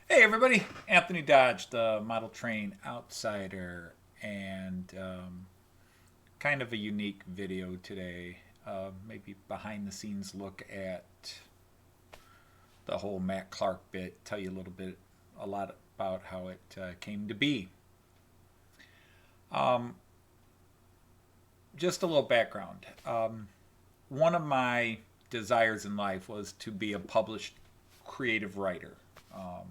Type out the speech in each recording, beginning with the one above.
Hey everybody, Anthony Dodge, the model train outsider, and kind of a unique video today. Maybe behind the scenes look at the whole Matt Clark bit, tell you a lot about how it came to be. Um, just a little background. One of my desires in life was to be a published creative writer. Um,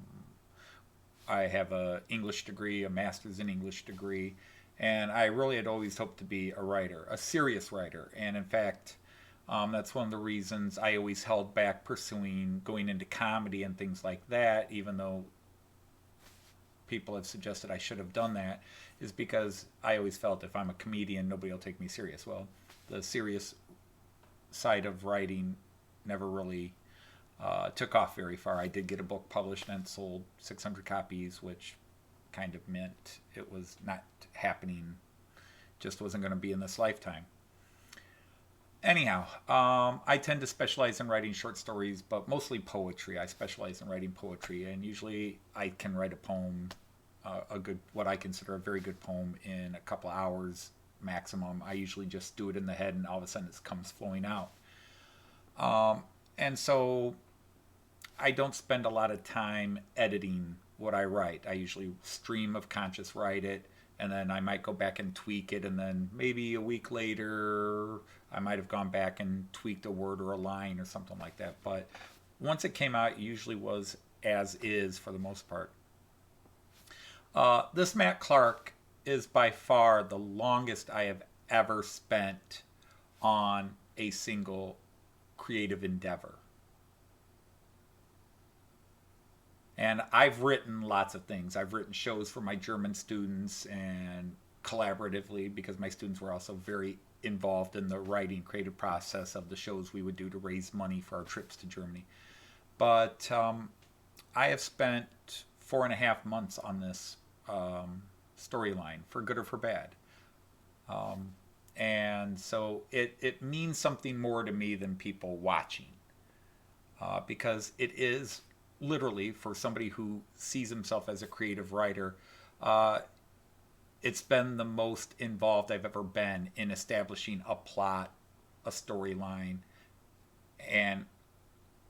I have a English degree, a master's in English degree, and I really had always hoped to be a writer, a serious writer. And in fact, that's one of the reasons I always held back pursuing going into comedy and things like that, even though people have suggested I should have done that, is because I always felt if I'm a comedian, nobody will take me serious. Well, the serious side of writing never really took off very far. I did get a book published and sold 600 copies, which kind of meant it was not happening, just wasn't going to be in this lifetime. Anyhow, I tend to specialize in writing short stories, but mostly poetry. I specialize in writing poetry, and usually I can write a poem, a good, what I consider a very good poem, in a couple of hours maximum. I usually just do it in the head, and all of a sudden it comes flowing out. And so I don't spend a lot of time editing what I write. I usually stream of conscious write it, and then I might go back and tweak it, and then maybe a week later I might have gone back and tweaked a word or a line or something like that. But once it came out, it usually was as is for the most part. This Matt Clark is by far the longest I have ever spent on a single creative endeavor. And I've written lots of things. I've written shows for my German students and collaboratively because my students were also very involved in the writing creative process of the shows we would do to raise money for our trips to Germany. But I have spent 4.5 months on this storyline, for good or for bad. Um, and so it means something more to me than people watching because it is literally for somebody who sees himself as a creative writer. Uh, it's been the most involved I've ever been in establishing a plot, a storyline, and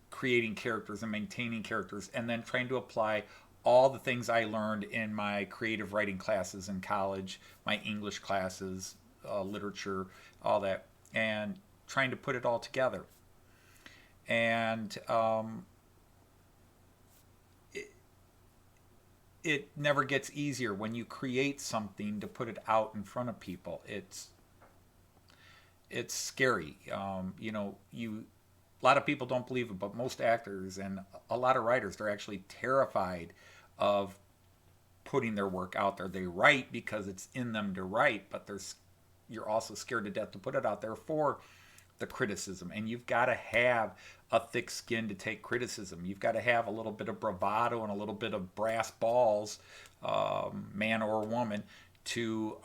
creating characters and maintaining characters, and then trying to apply all the things I learned in my creative writing classes in college, my English classes, literature, all that, and trying to put it all together. And it, it never gets easier when you create something to put it out in front of people. It's scary. A lot of people don't believe it, but most actors and a lot of writers, they're actually terrified of putting their work out there. They write because it's in them to write, but you're also scared to death to put it out there for the criticism. And you've got to have a thick skin to take criticism. You've got to have a little bit of bravado and a little bit of brass balls, man or woman, to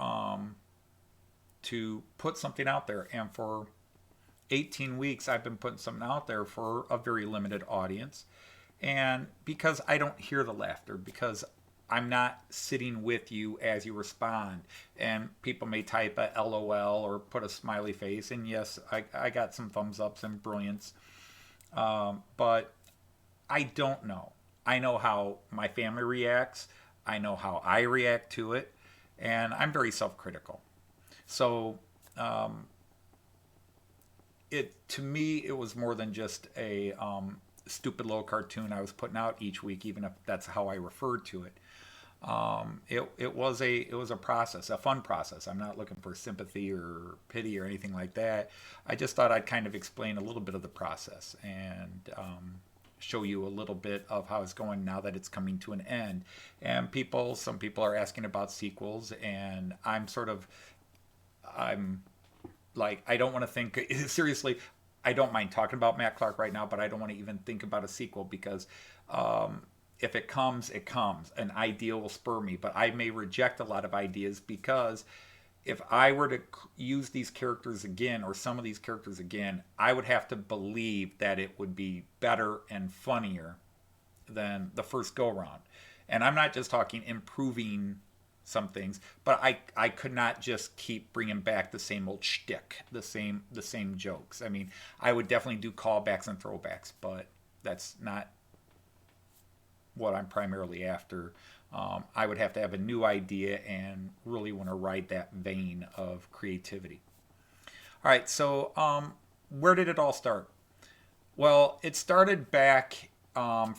put something out there. And for 18 weeks, I've been putting something out there for a very limited audience. And because I don't hear the laughter, because I'm not sitting with you as you respond. And people may type a LOL or put a smiley face. And yes, I got some thumbs ups and brilliance. But I don't know. I know how my family reacts, I know how I react to it. And I'm very self critical. So um, it to me it was more than just a stupid little cartoon I was putting out each week, even if that's how I referred to it. It was a process, a fun process. I'm not looking for sympathy or pity or anything like that. I just thought I'd kind of explain a little bit of the process and show you a little bit of how it's going now that it's coming to an end. And some people are asking about sequels, and I'm like, I don't want to think seriously. I don't mind talking about Matt Clark right now, but I don't want to even think about a sequel because if it comes, it comes. An idea will spur me, but I may reject a lot of ideas because if I were to use these characters again or some of these characters again, I would have to believe that it would be better and funnier than the first go round. And I'm not just talking improving some things, but I could not just keep bringing back the same old shtick, the same jokes. I mean, I would definitely do callbacks and throwbacks, but that's not what I'm primarily after. I would have to have a new idea and really want to ride that vein of creativity. All right, so where did it all start? Well, it started back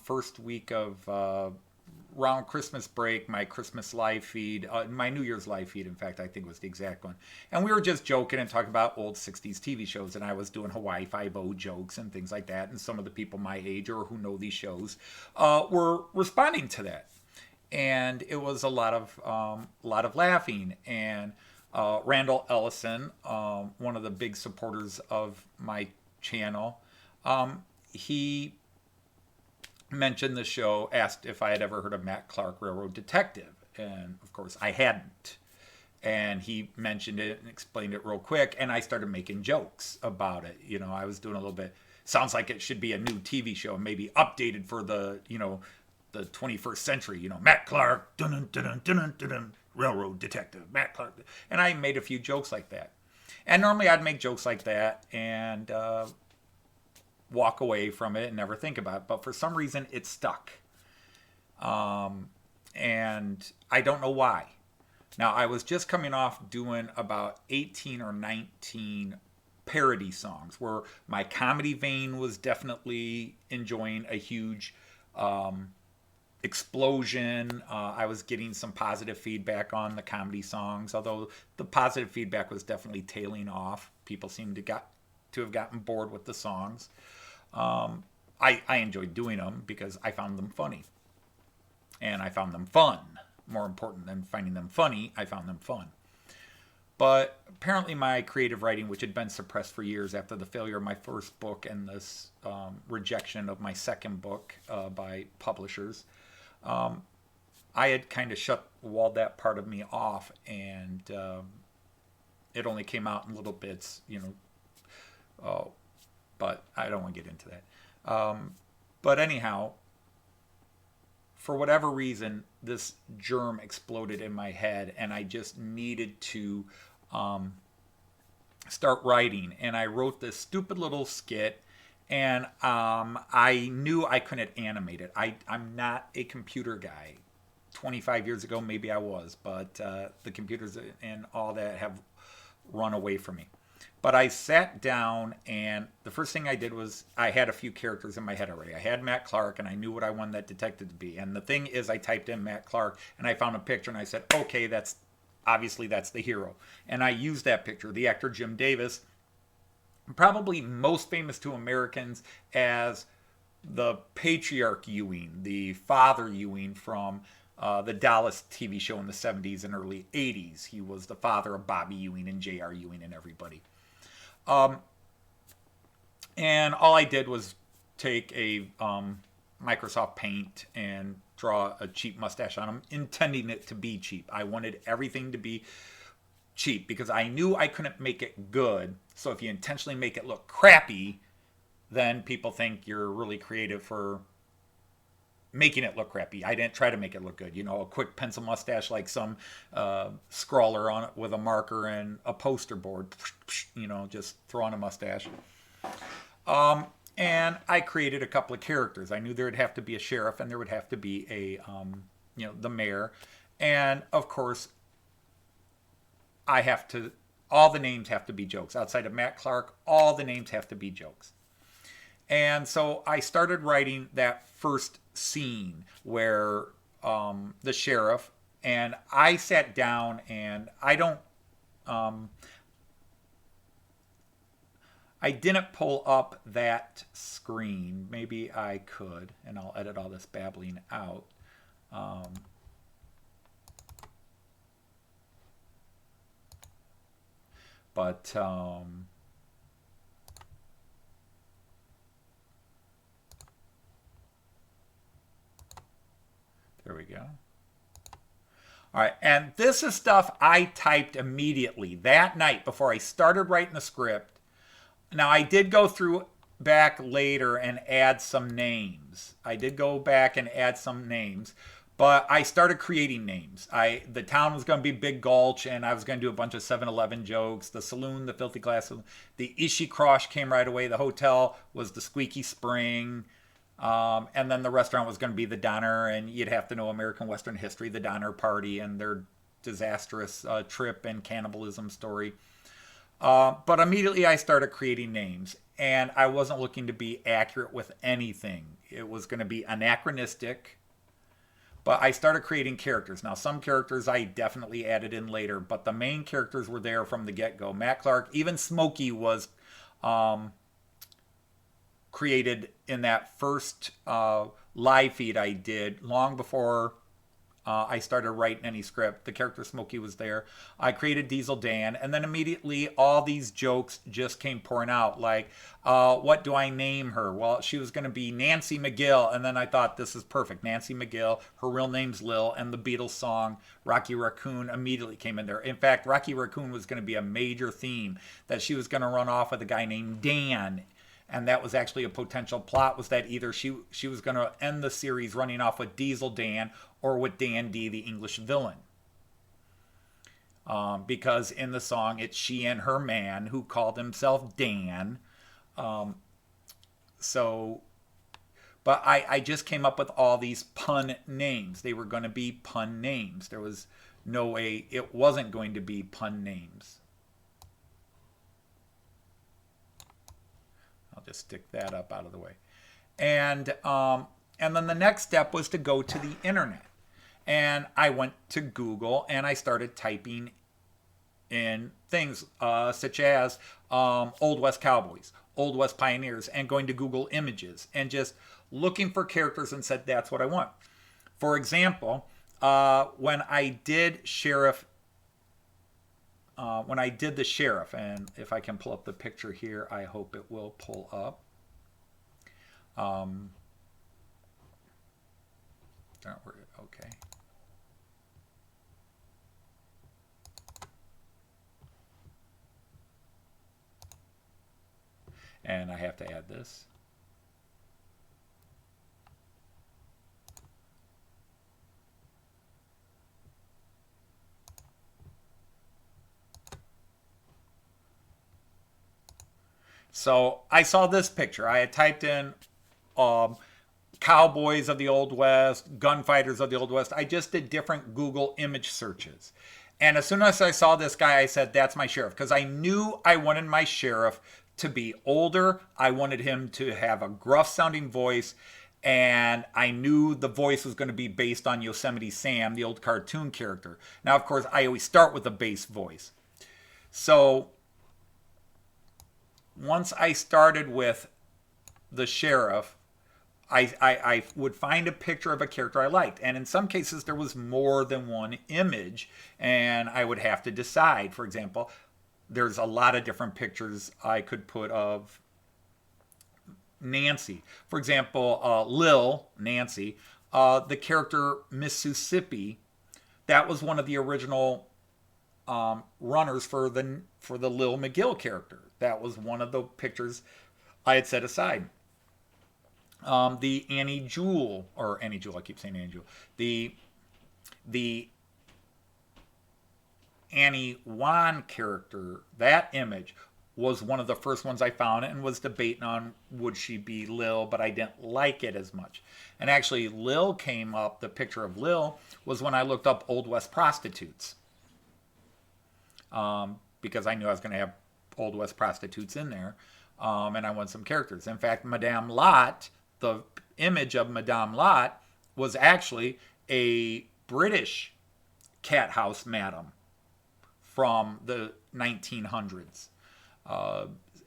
first week of around Christmas break, my Christmas live feed, my New Year's live feed, in fact, I think was the exact one. And we were just joking and talking about old 60s TV shows, and I was doing Hawaii Five-O jokes and things like that. And some of the people my age or who know these shows were responding to that. And it was a lot of laughing. And Randall Ellison, one of the big supporters of my channel, he mentioned the show, asked if I had ever heard of Matt Clark, Railroad Detective. And of course, I hadn't. And he mentioned it and explained it real quick. And I started making jokes about it. You know, I was doing a little bit, sounds like it should be a new TV show, maybe updated for the, the 21st century. Matt Clark, dun dun dun dun dun, Railroad Detective, Matt Clark. And I made a few jokes like that. And normally I'd make jokes like that and walk away from it and never think about it. But for some reason, it stuck. And I don't know why. Now, I was just coming off doing about 18 or 19 parody songs where my comedy vein was definitely enjoying a huge explosion. I was getting some positive feedback on the comedy songs, although the positive feedback was definitely tailing off. People seemed to have gotten bored with the songs. I enjoyed doing them because I found them funny. And I found them fun. More important than finding them funny, I found them fun. But apparently my creative writing, which had been suppressed for years after the failure of my first book and this rejection of my second book by publishers, I had kind of walled that part of me off, and it only came out in little bits, but I don't want to get into that. But anyhow, for whatever reason, this germ exploded in my head, and I just needed to start writing. And I wrote this stupid little skit, and I knew I couldn't animate it. I'm not a computer guy. 25 years ago, maybe I was, but the computers and all that have run away from me. But I sat down, and the first thing I did was I had a few characters in my head already. I had Matt Clark, and I knew what I wanted that detective to be. And the thing is, I typed in Matt Clark, and I found a picture, and I said, okay, that's the hero. And I used that picture. The actor Jim Davis, probably most famous to Americans as the patriarch Ewing, the father Ewing from the Dallas TV show in the 70s and early 80s. He was the father of Bobby Ewing and J.R. Ewing and everybody. And all I did was take a Microsoft Paint and draw a cheap mustache on him, intending it to be cheap. I wanted everything to be cheap because I knew I couldn't make it good. So if you intentionally make it look crappy, then people think you're really creative for making it look crappy. I didn't try to make it look good. A quick pencil mustache like some scrawler on it with a marker and a poster board. Just throw on a mustache. And I created a couple of characters. I knew there would have to be a sheriff and there would have to be a, the mayor. And of course, all the names have to be jokes. Outside of Matt Clark, all the names have to be jokes. And so I started writing that first scene where the sheriff, and I sat down, and I didn't pull up that screen. Maybe I could, and I'll edit all this babbling out. But there we go. All right, and this is stuff I typed immediately that night before I started writing the script. Now, I did go through back later and add some names. I did go back and add some names, but I started creating names. The town was going to be Big Gulch, and I was going to do a bunch of 7-Eleven jokes. The saloon, the Filthy Glass, the Ishi Crosh came right away. The hotel was the Squeaky Spring. And then the restaurant was going to be the Donner, and you'd have to know American Western history, the Donner Party, and their disastrous trip and cannibalism story. But immediately I started creating names, and I wasn't looking to be accurate with anything. It was going to be anachronistic, but I started creating characters. Now, some characters I definitely added in later, but the main characters were there from the get-go. Matt Clark, even Smokey was created in that first live feed I did long before I started writing any script. The character Smokey was there. I created Diesel Dan, and then immediately all these jokes just came pouring out. Like, what do I name her? Well, she was going to be Nancy McGill, and then I thought, this is perfect. Nancy McGill, her real name's Lil, and the Beatles song Rocky Raccoon immediately came in there. In fact, Rocky Raccoon was going to be a major theme, that she was going to run off with a guy named Dan. And that was actually a potential plot, was that either she was going to end the series running off with Diesel Dan or with Dan D, the English villain. Because in the song, it's she and her man who called himself Dan. But I just came up with all these pun names. They were going to be pun names. There was no way it wasn't going to be pun names. I'll just stick that up out of the way. And then the next step was to go to the internet. And I went to Google and I started typing in things such as Old West Cowboys, Old West Pioneers, and going to Google Images and just looking for characters and said, that's what I want. For example, when I did the sheriff, and if I can pull up the picture here, I hope it will pull up. Okay. And I have to add this. So I saw this picture. I had typed in cowboys of the Old West, gunfighters of the Old West. I just did different Google image searches. And as soon as I saw this guy, I said, that's my sheriff. Because I knew I wanted my sheriff to be older. I wanted him to have a gruff sounding voice. And I knew the voice was going to be based on Yosemite Sam, the old cartoon character. Now, of course, I always start with a bass voice. So once I started with the sheriff, I would find a picture of a character I liked. And in some cases, there was more than one image, and I would have to decide. For example, there's a lot of different pictures I could put of Nancy. For example, Lil, Nancy, the character Mississippi, that was one of the original runners for the Lil McGill character. That was one of the pictures I had set aside. The Annie Jewel, I keep saying Annie Jewel. The Annie Wan character, that image was one of the first ones I found and was debating on would she be Lil, but I didn't like it as much. And actually Lil came up, the picture of Lil was when I looked up Old West prostitutes. Because I knew I was going to have Old West prostitutes in there. And I wanted some characters. In fact, Madame Lot, the image of Madame Lot was actually a British cat house madam from the 1900s.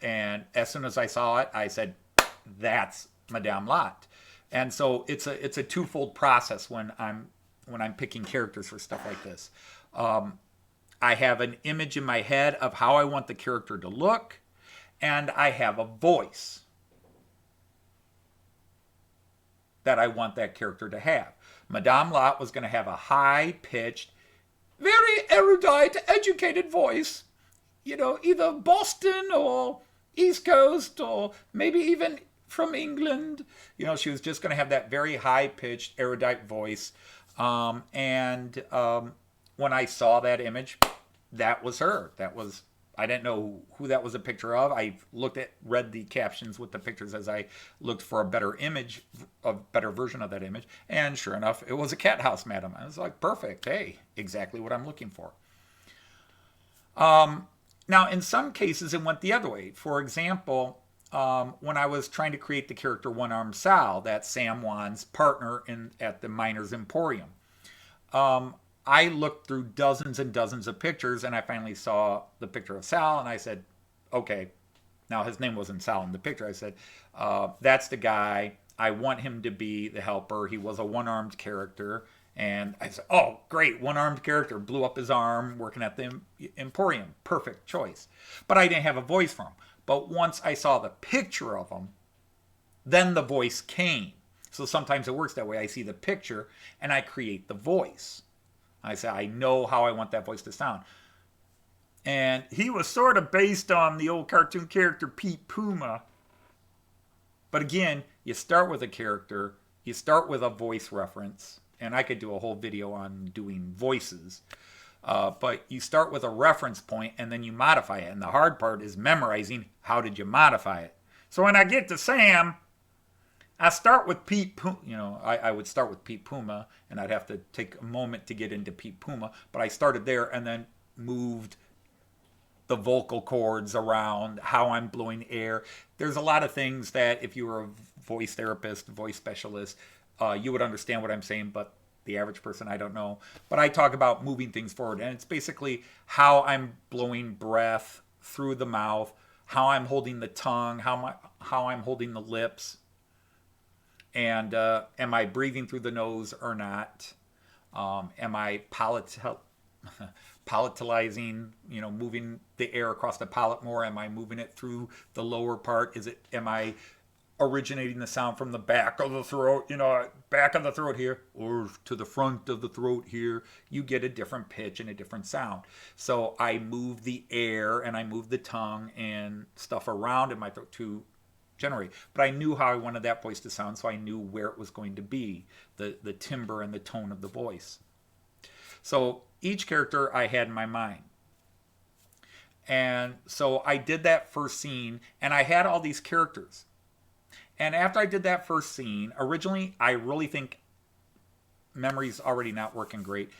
And as soon as I saw it, I said, that's Madame Lot. And so it's a twofold process when I'm picking characters for stuff like this. I have an image in my head of how I want the character to look, and I have a voice that I want that character to have. Madame Lot was going to have a high-pitched, very erudite, educated voice. You know, either Boston or East Coast or maybe even from England. You know, she was just going to have that very high pitched, erudite voice. And when I saw that image, that was her. That was, I didn't know who that was a picture of. I read the captions with the pictures as I looked for a better image, a better version of that image. And sure enough, it was a cat house madam. I was like, perfect. Hey, exactly what I'm looking for. Now, in some cases, it went the other way. For example, when I was trying to create the character One Armed Sal, that's Sam Wan's partner at the Miners Emporium, I looked through dozens and dozens of pictures, and I finally saw the picture of Sal, and I said, okay, now his name wasn't Sal in the picture. I said, that's the guy. I want him to be the helper. He was a one-armed character. And I said, oh, great, one-armed character, blew up his arm working at the Emporium. Perfect choice. But I didn't have a voice for him. But once I saw the picture of him, then the voice came. So sometimes it works that way. I see the picture and I create the voice. I say, I know how I want that voice to sound. And he was sort of based on the old cartoon character Pete Puma. But again, you start with a character, you start with a voice reference, and I could do a whole video on doing voices. But you start with a reference point and then you modify it. And the hard part is memorizing how did you modify it. So when I get to Sam, I start with Pete Puma. You know, I would start with Pete Puma, and I'd have to take a moment to get into Pete Puma. But I started there and then moved the vocal cords around, how I'm blowing air. There's a lot of things that if you were a voice therapist, voice specialist, you would understand what I'm saying, but the average person, I don't know. But I talk about moving things forward, and it's basically how I'm blowing breath through the mouth, how I'm holding the tongue, how I'm holding the lips, and am I breathing through the nose or not? Am I palatalizing, you know, moving the air across the palate more? Am I moving it through the lower part? Am I originating the sound from the back of the throat, you know, back of the throat here, or to the front of the throat here? You get a different pitch and a different sound. So I move the air and I move the tongue and stuff around in my throat to generate. But I knew how I wanted that voice to sound, so I knew where it was going to be, the timbre and the tone of the voice. So each character I had in my mind. And so I did that first scene, and I had all these characters. And after I did that first scene, originally, I really think memory's already not working great.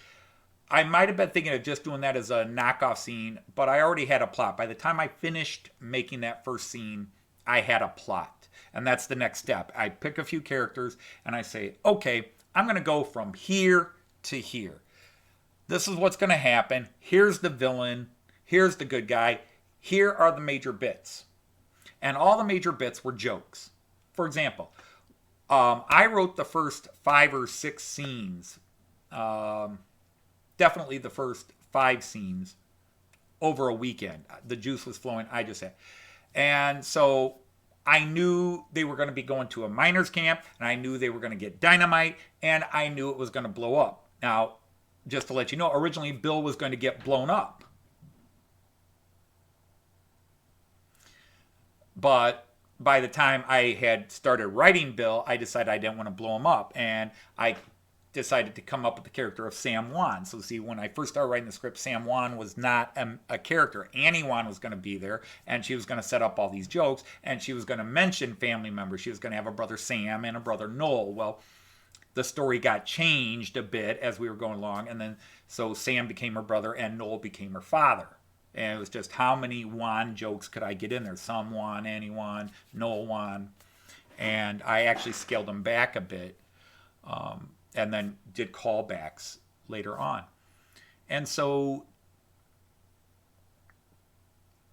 I might have been thinking of just doing that as a knockoff scene, but I already had a plot. By the time I finished making that first scene, I had a plot. And that's the next step. I pick a few characters, and I say, okay, I'm going to go from here to here. This is what's going to happen. Here's the villain. Here's the good guy. Here are the major bits. And all the major bits were jokes. For example, I wrote the first 5 or 6 scenes, definitely the first 5 scenes, over a weekend. The juice was flowing, I just said. And so I knew they were going to be going to a miners camp, and I knew they were going to get dynamite, and I knew it was going to blow up. Now, just to let you know, originally Bill was going to get blown up. But by the time I had started writing Bill, I decided I didn't want to blow him up. And I decided to come up with the character of Sam Wan. So see, when I first started writing the script, Sam Wan was not a character. Annie Wan was going to be there, and she was going to set up all these jokes, and she was going to mention family members. She was going to have a brother Sam and a brother Noel. Well, the story got changed a bit as we were going along, and then so Sam became her brother and Noel became her father. And it was just how many Wan jokes could I get in there? Some Wan, Annie Wan, Noel Wan. And I actually scaled them back a bit, and then did callbacks later on. And so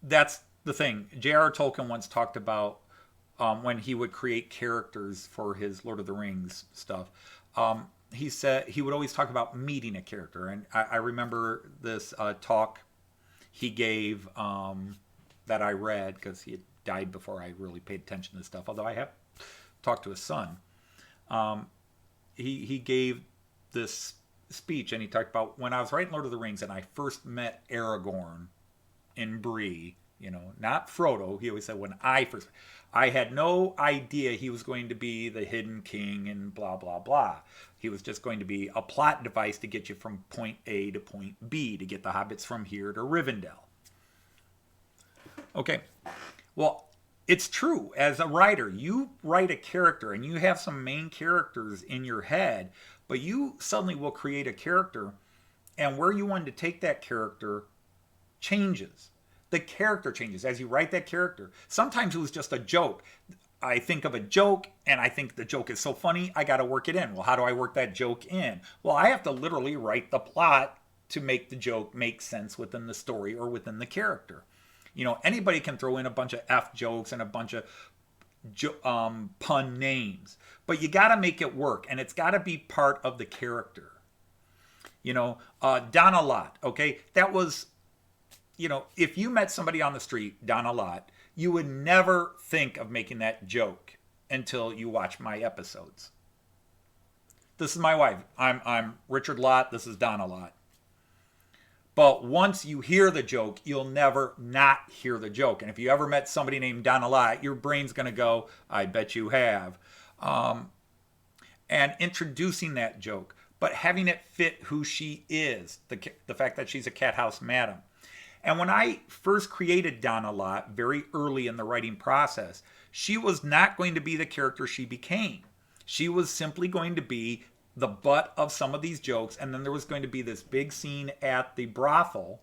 that's the thing. J.R.R. Tolkien once talked about when he would create characters for his Lord of the Rings stuff. He said he would always talk about meeting a character. And I remember this talk he gave that I read, because he had died before I really paid attention to this stuff, although I have talked to his son. He gave this speech, and he talked about when I was writing Lord of the Rings and I first met Aragorn in Bree, not Frodo. He always said, when I had no idea he was going to be the hidden king and blah, blah, blah. He was just going to be a plot device to get you from point A to point B, to get the hobbits from here to Rivendell. Okay. Well, it's true. As a writer, you write a character and you have some main characters in your head, but you suddenly will create a character, and where you wanted to take that character changes. The character changes as you write that character. Sometimes it was just a joke. I think of a joke and I think the joke is so funny, I got to work it in. Well, how do I work that joke in? Well, I have to literally write the plot to make the joke make sense within the story or within the character. Anybody can throw in a bunch of F jokes and a bunch of pun names, but you got to make it work, and it's got to be part of the character. Donna Lott, okay? That was, if you met somebody on the street, Donna Lott, you would never think of making that joke until you watch my episodes. This is my wife. I'm Richard Lott. This is Donna Lott. But once you hear the joke, you'll never not hear the joke. And if you ever met somebody named Donna Lott, your brain's going to go, I bet you have. And introducing that joke, but having it fit who she is, the fact that she's a cat house madam. And when I first created Donna Lott, very early in the writing process, she was not going to be the character she became. She was simply going to be the butt of some of these jokes, and then there was going to be this big scene at the brothel,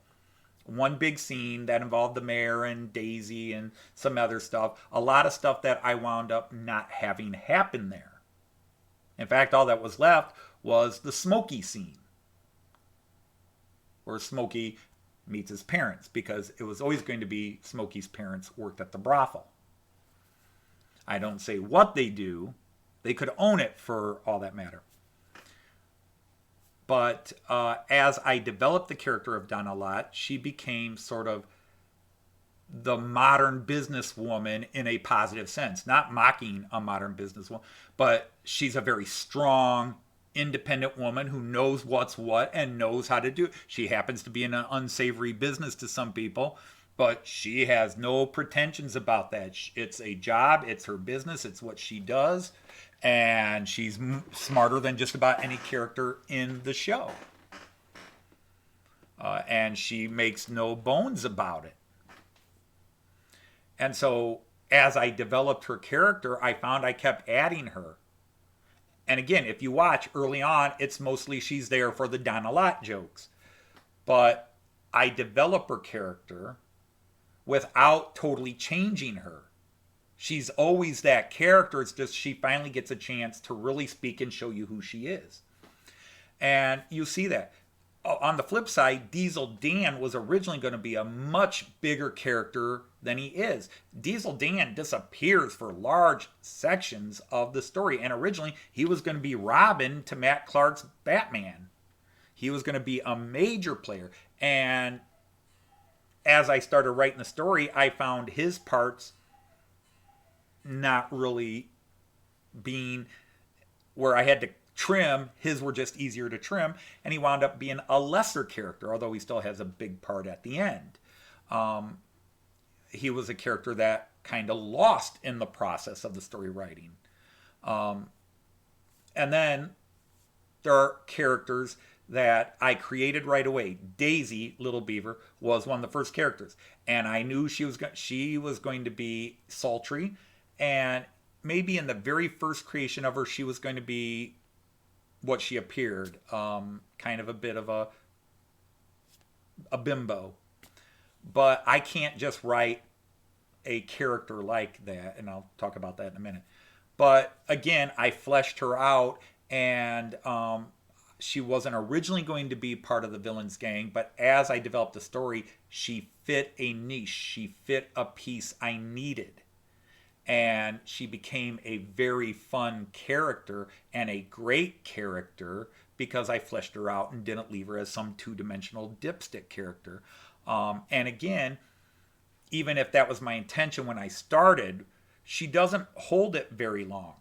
one big scene that involved the mayor and Daisy and some other stuff, a lot of stuff that I wound up not having happen there. In fact, all that was left was the Smokey scene, where Smokey meets his parents, because it was always going to be Smokey's parents worked at the brothel. I don't say what they do. They could own it for all that matter. But as I developed the character of Donna Lott, she became sort of the modern businesswoman in a positive sense. Not mocking a modern businesswoman, but she's a very strong, independent woman who knows what's what and knows how to do it. She happens to be in an unsavory business to some people, but she has no pretensions about that. It's a job, it's her business, it's what she does. And she's smarter than just about any character in the show. And she makes no bones about it. And so as I developed her character, I found I kept adding her. And again, if you watch early on, it's mostly she's there for the Donna Lott jokes. But I develop her character without totally changing her. She's always that character. It's just she finally gets a chance to really speak and show you who she is. And you see that. On the flip side, Diesel Dan was originally going to be a much bigger character than he is. Diesel Dan disappears for large sections of the story. And originally, he was going to be Robin to Matt Clark's Batman. He was going to be a major player. And as I started writing the story, I found his parts not really being where I had to trim. His were just easier to trim, and he wound up being a lesser character, although he still has a big part at the end. He was a character that kind of lost in the process of the story writing. And then there are characters that I created right away. Daisy, Little Beaver, was one of the first characters, and I knew she was going to be sultry. And maybe in the very first creation of her, she was going to be what she appeared, kind of a bit of a bimbo. But I can't just write a character like that, and I'll talk about that in a minute. But again, I fleshed her out, and she wasn't originally going to be part of the villain's gang, but as I developed the story, she fit a niche. She fit a piece I needed. And she became a very fun character and a great character because I fleshed her out and didn't leave her as some two-dimensional dipstick character. And again, even if that was my intention when I started, she doesn't hold it very long.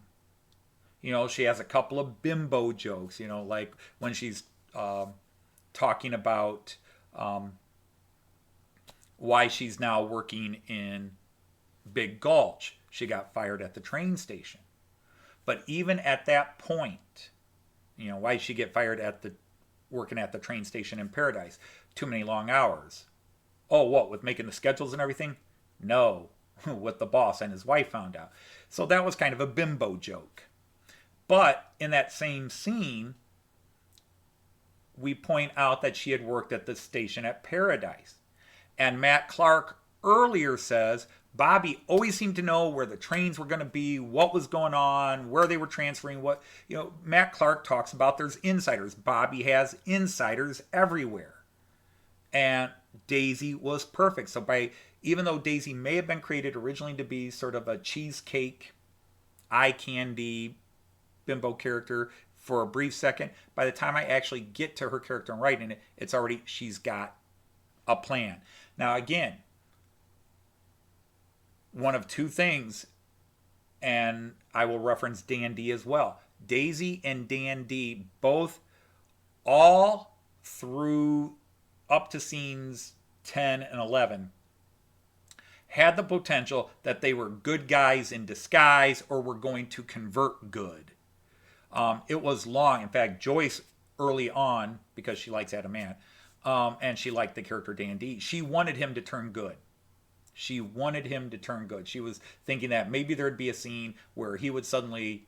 She has a couple of bimbo jokes, like when she's talking about why she's now working in Big Gulch. She got fired at the train station. But even at that point, why did she get fired at the working at the train station in Paradise? Too many long hours. Oh, what, with making the schedules and everything? No, with the boss and his wife found out. So that was kind of a bimbo joke. But in that same scene, we point out that she had worked at the station at Paradise. And Matt Clark earlier says Bobby always seemed to know where the trains were going to be, what was going on, where they were transferring, what, Matt Clark talks about there's insiders. Bobby has insiders everywhere. And Daisy was perfect. So even though Daisy may have been created originally to be sort of a cheesecake, eye candy, bimbo character for a brief second, by the time I actually get to her character and writing it, it's already, she's got a plan. Now, again, one of two things, and I will reference Dan D as well. Daisy and Dan D both, all through up to scenes 10 and 11, had the potential that they were good guys in disguise or were going to convert good. It was long. In fact, Joyce early on, because she likes Adam Ant, and she liked the character Dan D, she wanted him to turn good. She wanted him to turn good. She was thinking that maybe there'd be a scene where he would suddenly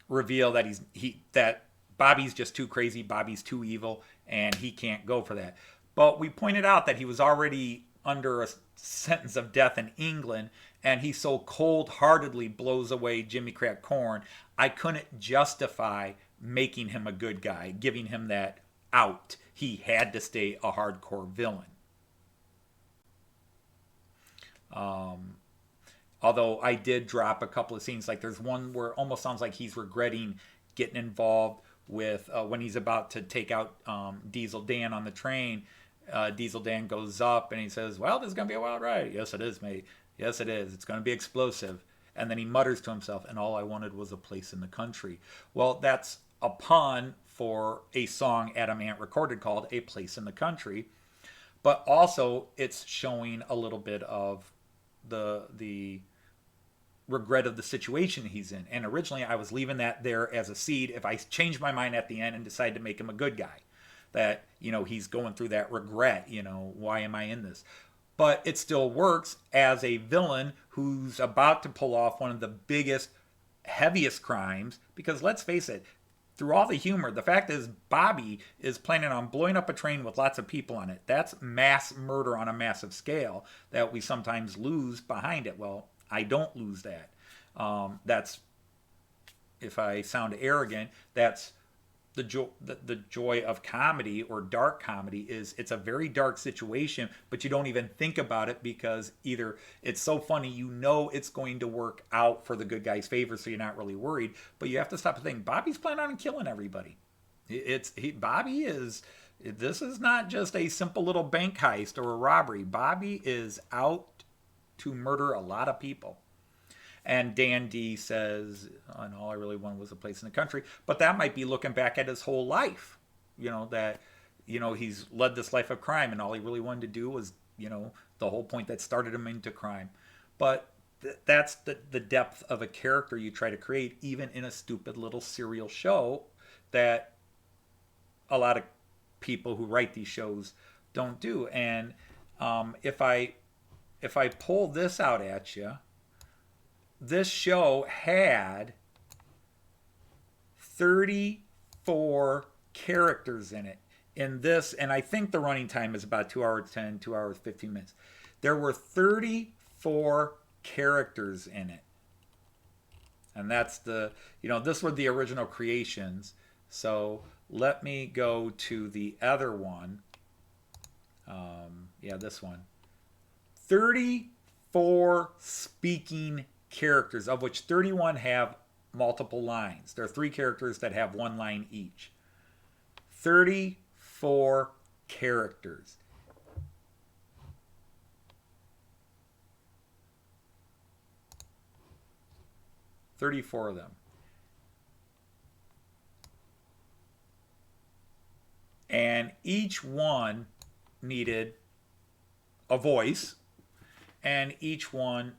reveal that that Bobby's just too crazy, Bobby's too evil, and he can't go for that. But we pointed out that he was already under a sentence of death in England, and he so cold-heartedly blows away Jimmy Crack Corn. I couldn't justify making him a good guy, giving him that out. He had to stay a hardcore villain. Although I did drop a couple of scenes, like there's one where it almost sounds like he's regretting getting involved with when he's about to take out Diesel Dan on the train. Diesel Dan goes up and he says, well, this is going to be a wild ride. Yes, it is, mate. Yes, it is. It's going to be explosive. And then he mutters to himself, and all I wanted was a place in the country. Well, that's a pun for a song Adam Ant recorded called A Place in the Country. But also it's showing a little bit of the regret of the situation he's in. And originally I was leaving that there as a seed if I changed my mind at the end and decided to make him a good guy. That, he's going through that regret, why am I in this? But it still works as a villain who's about to pull off one of the biggest, heaviest crimes. Because let's face it, through all the humor, the fact is Bobby is planning on blowing up a train with lots of people on it. That's mass murder on a massive scale that we sometimes lose behind it. Well, I don't lose that. That's, if I sound arrogant, that's the joy of comedy or dark comedy is it's a very dark situation, but you don't even think about it because either it's so funny, it's going to work out for the good guy's favor, so you're not really worried, but you have to stop and think, Bobby's planning on killing everybody. Bobby is, this is not just a simple little bank heist or a robbery. Bobby is out to murder a lot of people. And Dan D says, and all I really wanted was a place in the country. But that might be looking back at his whole life. He's led this life of crime, and all he really wanted to do was, the whole point that started him into crime. But that's the depth of a character you try to create, even in a stupid little serial show that a lot of people who write these shows don't do. And if I pull this out at you, this show had 34 characters in it. In this, and I think the running time is about 2 hours 10, 2 hours 15 minutes. There were 34 characters in it. And that's this were the original creations. So let me go to the other one. This one. 34 speaking characters, of which 31 have multiple lines. There are 3 characters that have 1 line each. 34 characters. $34 of them. And each one needed a voice, and each one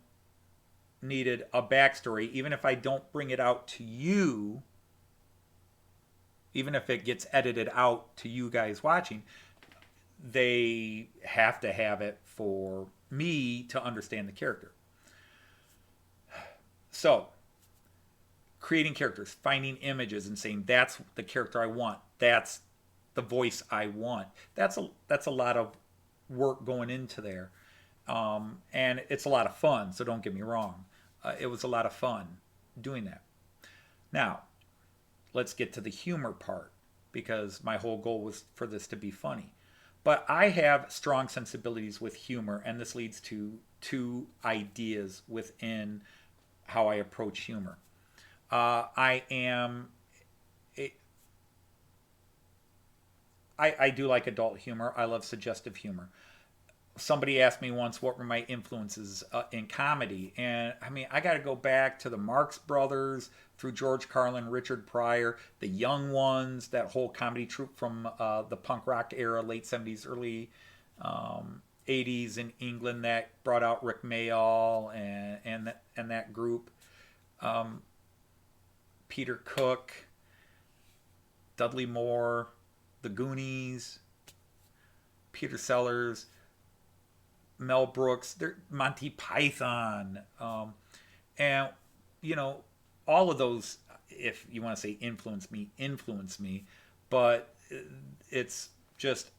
needed a backstory. Even if I don't bring it out to you, even if it gets edited out to you guys watching, they have to have it for me to understand the character. So, creating characters, finding images and saying that's the character I want. That's the voice I want. That's a lot of work going into there. And it's a lot of fun, so don't get me wrong. It was a lot of fun doing that. Now, let's get to the humor part because my whole goal was for this to be funny. But I have strong sensibilities with humor, and this leads to two ideas within how I approach humor. I am. I do like adult humor. I love suggestive humor. Somebody asked me once what were my influences in comedy, and I mean I got to go back to the Marx Brothers, through George Carlin, Richard Pryor, the Young Ones, that whole comedy troupe from the punk rock era, late '70s, early '80s in England that brought out Rick Mayall and that group. Um, Peter Cook, Dudley Moore, The Goonies, Peter Sellers, Mel Brooks, Monty Python, and you know all of those. If you want to say influence me, but it's just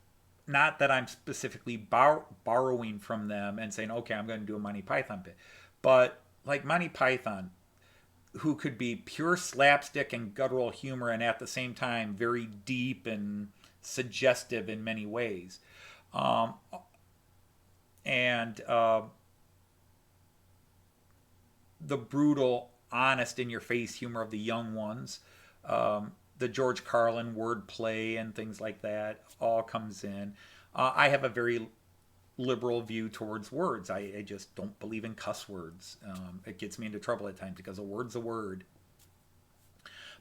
not that I'm specifically borrowing from them and saying, okay, I'm going to do a Monty Python bit, but like Monty Python, who could be pure slapstick and guttural humor and at the same time very deep and suggestive in many ways. Um, and The brutal, honest, in your face humor of the Young Ones, the George Carlin wordplay and things like that all comes in. I have a very liberal view towards words. I just don't believe in cuss words. It gets me into trouble at times because a word's a word.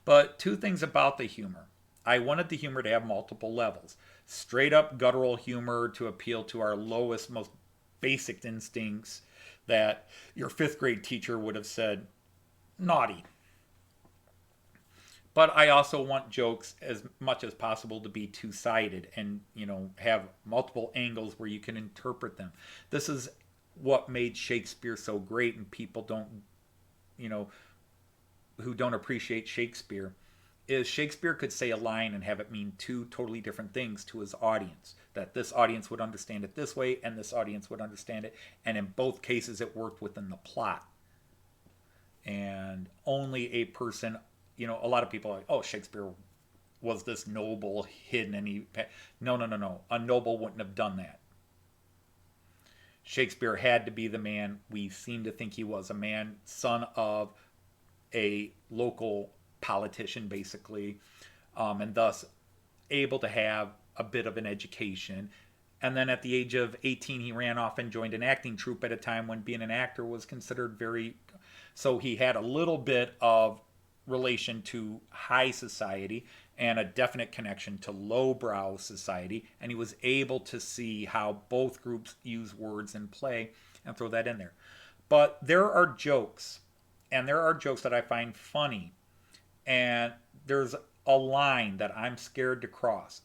But two things about the humor. I wanted the humor to have multiple levels. Straight up guttural humor to appeal to our lowest, most basic instincts that your fifth grade teacher would have said, naughty. But I also want jokes as much as possible to be two-sided and, have multiple angles where you can interpret them. This is what made Shakespeare so great, and people don't, you know, who don't appreciate Shakespeare, is Shakespeare could say a line and have it mean two totally different things to his audience. That this audience would understand it this way and this audience would understand it. And in both cases, it worked within the plot. And only a person, a lot of people are like, oh, Shakespeare was this noble, hidden, and he. No, no, no, no. A noble wouldn't have done that. Shakespeare had to be the man we seem to think he was, a man, son of a local politician, basically, and thus able to have a bit of an education. And then at the age of 18, he ran off and joined an acting troupe at a time when being an actor was considered very. So he had a little bit of relation to high society and a definite connection to lowbrow society. And he was able to see how both groups use words in play and throw that in there. But there are jokes, and there are jokes that I find funny. And there's a line that I'm scared to cross.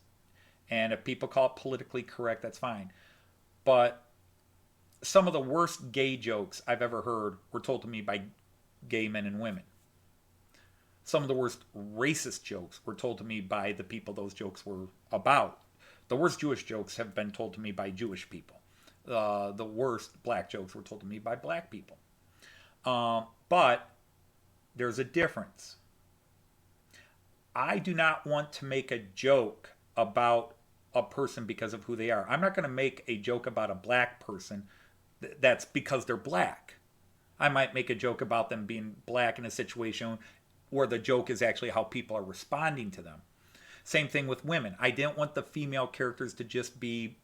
And if people call it politically correct, that's fine. But some of the worst gay jokes I've ever heard were told to me by gay men and women. Some of the worst racist jokes were told to me by the people those jokes were about. The worst Jewish jokes have been told to me by Jewish people. The worst black jokes were told to me by black people. But there's a difference. I do not want to make a joke about a person because of who they are. I'm not going to make a joke about a black person that's because they're black. I might make a joke about them being black in a situation where the joke is actually how people are responding to them. Same thing with women. I didn't want the female characters to just be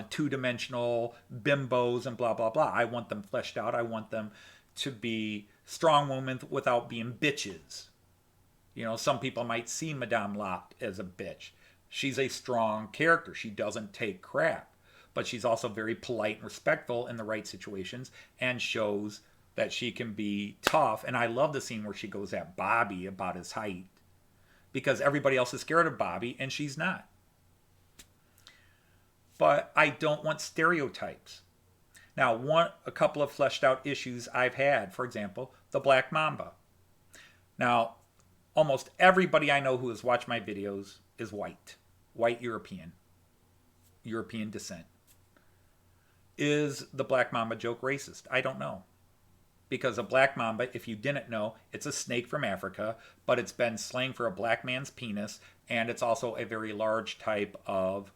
two-dimensional bimbos and blah, blah, blah. I want them fleshed out. I want them to be strong women without being bitches. Some people might see Madame Lot as a bitch, She's a strong character. She doesn't take crap, but she's also very polite and respectful in the right situations and shows that she can be tough. And I love the scene where she goes at Bobby about his height because everybody else is scared of Bobby and she's not. But I don't want stereotypes. Now, a couple of fleshed out issues I've had, for example, the Black Mamba. Now, almost everybody I know who has watched my videos is white European, European descent. Is the Black Mamba joke racist? I don't know. Because a black mamba, if you didn't know, it's a snake from Africa, but it's been slang for a black man's penis, and it's also a very large type of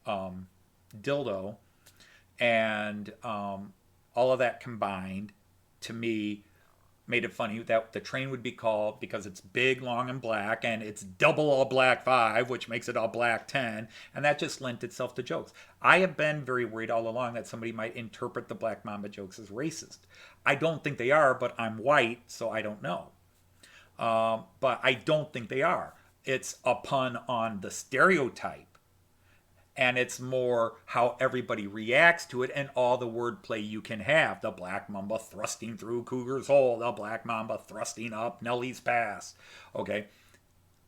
dildo. And all of that combined, to me, made it funny that the train would be called, because it's big, long, and black, and it's double all black 5, which makes it all black 10, and that just lent itself to jokes. I have been very worried all along that somebody might interpret the Black Mamba jokes as racist. I don't think they are, but I'm white, so I don't know. But I don't think they are. It's a pun on the stereotype, and it's more how everybody reacts to it and all the wordplay you can have. The Black Mamba thrusting through Cougar's hole, the Black Mamba thrusting up Nellie's pass. Okay,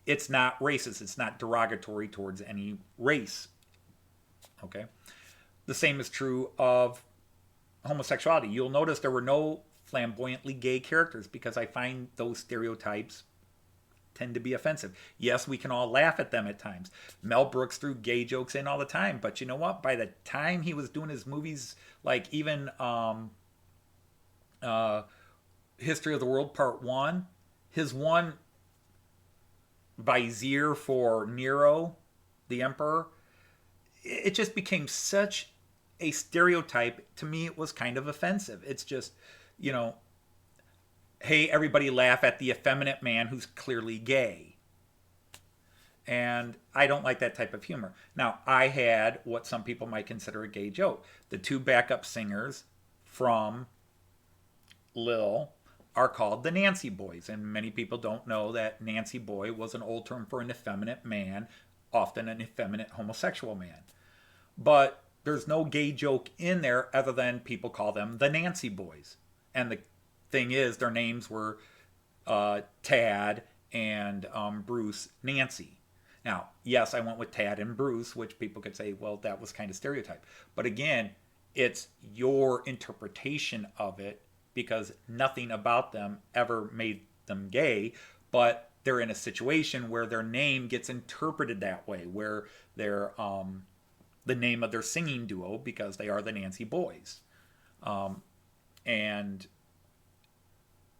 it's not racist. It's not derogatory towards any race. Okay, the same is true of homosexuality. You'll notice there were no flamboyantly gay characters because I find those stereotypes tend to be offensive. Yes, we can all laugh at them at times. Mel Brooks threw gay jokes in all the time, but you know what? By the time he was doing his movies, like even History of the World Part 1, his one vizier for Nero, the emperor, it just became such a stereotype. To me, it was kind of offensive. It's just, you know, hey, everybody laugh at the effeminate man who's clearly gay. And I don't like that type of humor. Now, I had what some people might consider a gay joke. The 2 backup singers from Lil are called the Nancy Boys. And many people don't know that Nancy Boy was an old term for an effeminate man, often an effeminate homosexual man. But there's no gay joke in there other than people call them the Nancy Boys. And the thing is, their names were Tad and Bruce Nancy. Now, yes, I went with Tad and Bruce, which people could say, well, that was kind of stereotype. But again, it's your interpretation of it because nothing about them ever made them gay, but they're in a situation where their name gets interpreted that way, where they're the name of their singing duo because they are the Nancy Boys. And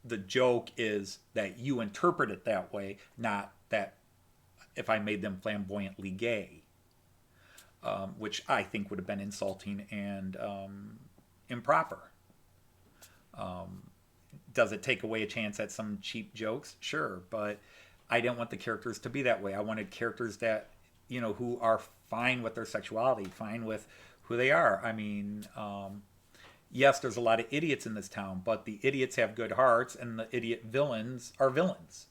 the joke is that you interpret it that way, not that if I made them flamboyantly gay, which I think would have been insulting and improper. Does it take away a chance at some cheap jokes? Sure, but I didn't want the characters to be that way. I wanted characters that, you know, who are fine with their sexuality, fine with who they are. I mean, yes, there's a lot of idiots in this town, but the idiots have good hearts and the idiot villains are villains.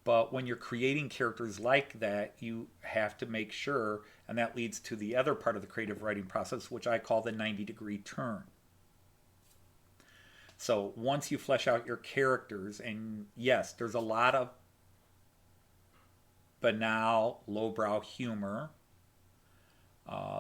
But when you're creating characters like that, you have to make sure, and that leads to the other part of the creative writing process, which I call the 90-degree turn. So once you flesh out your characters, and yes, there's a lot of banal, lowbrow humor.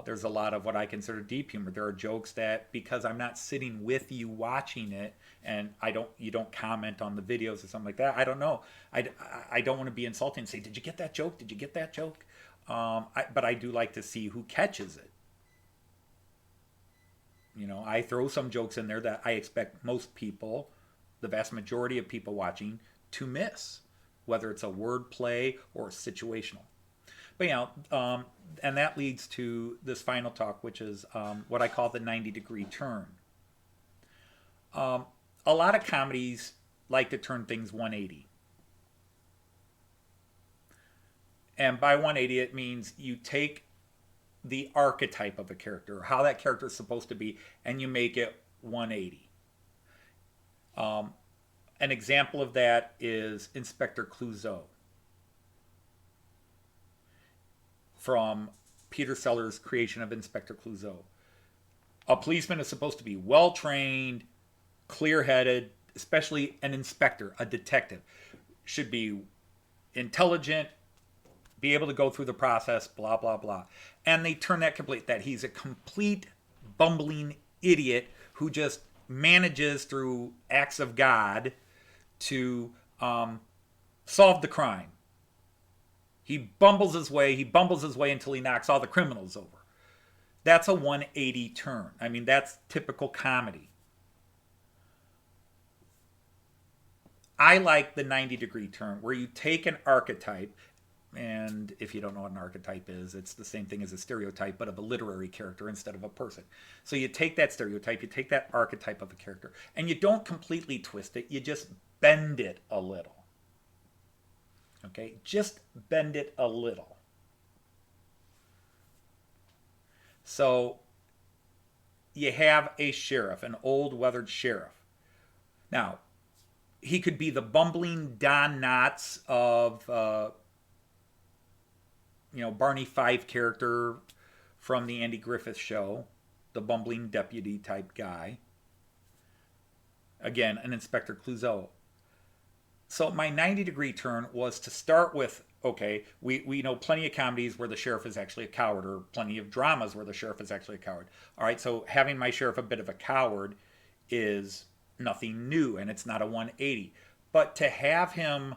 There's a lot of what I consider deep humor. There are jokes that, because I'm not sitting with you watching it, and you don't comment on the videos or something like that. I don't know. I don't want to be insulting and say, "Did you get that joke? Did you get that joke?" But I do like to see who catches it. You know, I throw some jokes in there that I expect most people, the vast majority of people watching, to miss, whether it's a word play or situational. But and that leads to this final talk, which is what I call the 90-degree turn. A lot of comedies like to turn things 180. And by 180, it means you take the archetype of a character, or how that character is supposed to be, and you make it 180. An example of that is Inspector Clouseau. from Peter Sellers' creation of Inspector Clouseau. A policeman is supposed to be well trained, clear headed, especially an inspector, a detective. Should be intelligent, be able to go through the process, blah, blah, blah. And they turn that complete, that he's a complete bumbling idiot who just manages through acts of God to solve the crime. He bumbles his way until he knocks all the criminals over. That's a 180 turn. I mean, that's typical comedy. I like the 90-degree turn where you take an archetype, and if you don't know what an archetype is, it's the same thing as a stereotype, but of a literary character instead of a person. So you take that stereotype, you take that archetype of a character, and you don't completely twist it, you just bend it a little. Okay? Just bend it a little. So you have a sheriff, an old weathered sheriff. Now, he could be the bumbling Don Knotts of, Barney Fife character from the Andy Griffith Show, the bumbling deputy type guy. Again, an Inspector Clouseau. So my 90-degree turn was to start with, okay, we know plenty of comedies where the sheriff is actually a coward, or plenty of dramas where the sheriff is actually a coward. All right, so having my sheriff a bit of a coward is nothing new, and it's not a 180. But to have him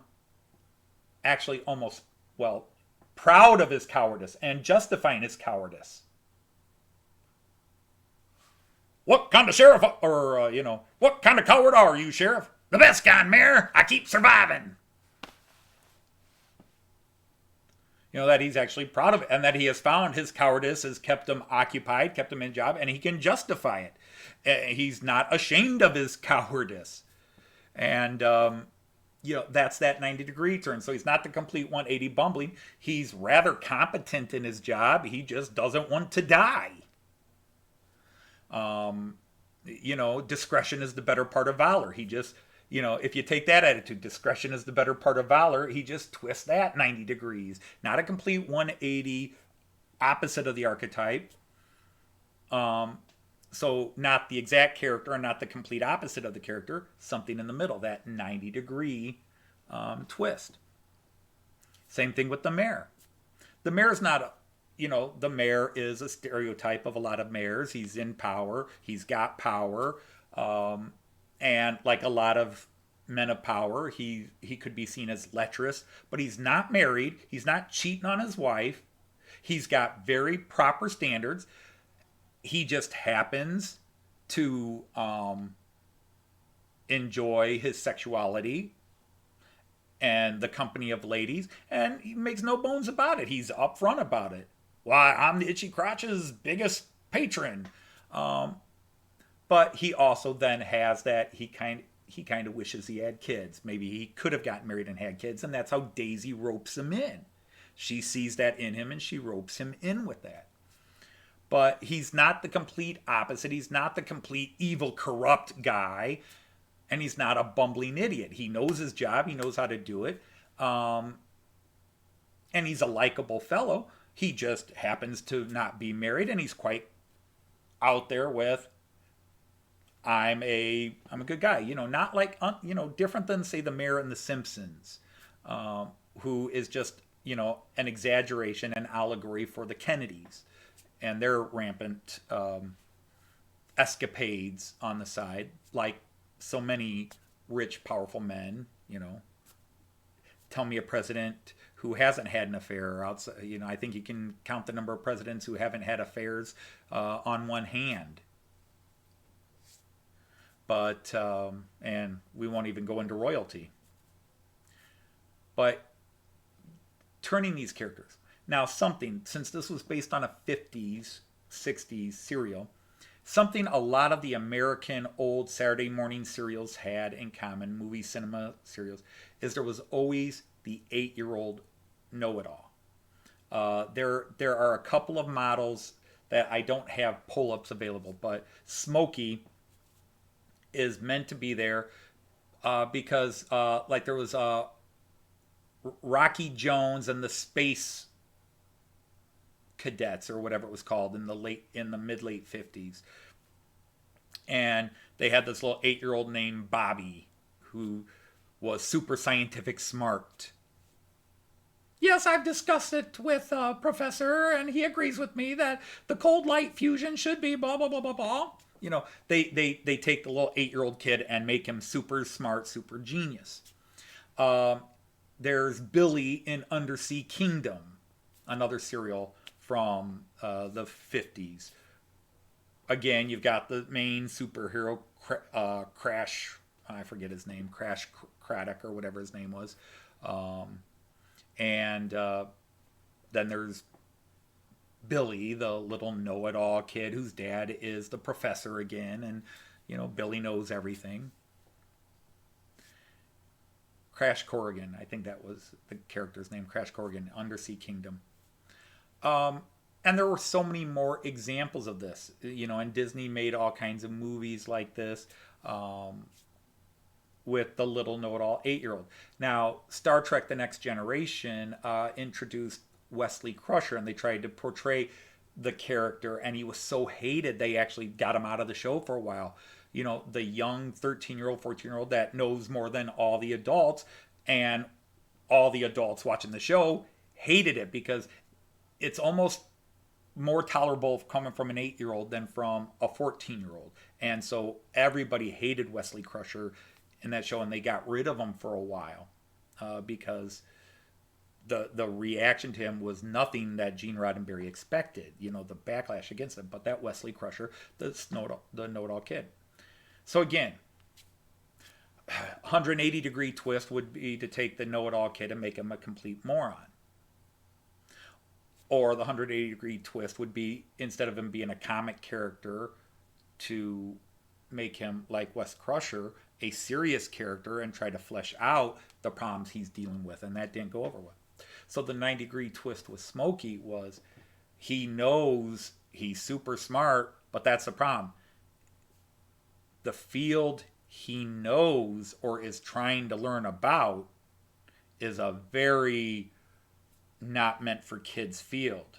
actually almost, proud of his cowardice and justifying his cowardice. What kind of sheriff, or, what kind of coward are you, sheriff? The best kind, Mayor. I keep surviving. That he's actually proud of it, and that he has found his cowardice has kept him occupied, kept him in job, and he can justify it. He's not ashamed of his cowardice. And, that's that 90-degree turn. So he's not the complete 180 bumbling. He's rather competent in his job. He just doesn't want to die. Discretion is the better part of valor. He just, if you take that attitude, discretion is the better part of valor, he just twists that 90 degrees. Not a complete 180 opposite of the archetype. So not the exact character and not the complete opposite of the character, something in the middle, that 90-degree twist. Same thing with the mayor. The mayor's not, the mayor is a stereotype of a lot of mayors. He's in power. He's got power. And like a lot of men of power, he could be seen as lecherous, but he's not married. He's not cheating on his wife. He's got very proper standards. He just happens to enjoy his sexuality and the company of ladies, and he makes no bones about it. He's upfront about it. Why, I'm the Itchy Crotch's biggest patron. But he also then has that he kind of wishes he had kids. Maybe he could have gotten married and had kids, and that's how Daisy ropes him in. She sees that in him, and she ropes him in with that. But he's not the complete opposite. He's not the complete evil, corrupt guy. And he's not a bumbling idiot. He knows his job. He knows how to do it. And he's a likable fellow. He just happens to not be married. And he's quite out there with, I'm a good guy. Not like, different than, say, the mayor in The Simpsons, who is just, an exaggeration, an allegory for the Kennedys and their rampant escapades on the side, like so many rich, powerful men. Tell me a president who hasn't had an affair outside. I think you can count the number of presidents who haven't had affairs on one hand. But and we won't even go into royalty. But turning these characters. Now, since this was based on a 50s, 60s serial, something a lot of the American old Saturday morning serials had in common, movie cinema serials, is there was always the 8-year-old know-it-all. There are a couple of models that I don't have pull-ups available, but Smokey is meant to be there because like there was Rocky Jones and the Space cadets or whatever it was called in the mid late 50s. And they had this little 8-year-old named Bobby who was super scientific smart. Yes, I've discussed it with Professor, and he agrees with me that the cold light fusion should be blah, blah, blah, blah, blah. You know, they take the little 8-year-old kid and make him super smart, super genius. There's Billy in Undersea Kingdom, another serial from the 50s. Again, you've got the main superhero, Crash, I forget his name, Crash Craddock or whatever his name was. And then there's Billy, the little know-it-all kid whose dad is the professor again. And, you know, Billy knows everything. Crash Corrigan, I think that was the character's name, Crash Corrigan, Undersea Kingdom. And there were so many more examples of this, you know, and Disney made all kinds of movies like this with the little know-it-all 8-year-old. Now, Star Trek The Next Generation introduced Wesley Crusher, and they tried to portray the character, and he was so hated they actually got him out of the show for a while. You know, the young 13-year-old, 14-year-old that knows more than all the adults, and all the adults watching the show hated it because it's almost more tolerable coming from an 8-year-old than from a 14-year-old. And so everybody hated Wesley Crusher in that show, and they got rid of him for a while because the reaction to him was nothing that Gene Roddenberry expected, you know, the backlash against him. But that Wesley Crusher, the know-it-all kid. So again, 180-degree twist would be to take the know-it-all kid and make him a complete moron. Or the 180-degree twist would be, instead of him being a comic character, to make him, like Wes Crusher, a serious character and try to flesh out the problems he's dealing with. And that didn't go over well. So the 90-degree twist with Smokey was, he knows he's super smart, but that's the problem. The field he knows or is trying to learn about is a very not meant for kids field.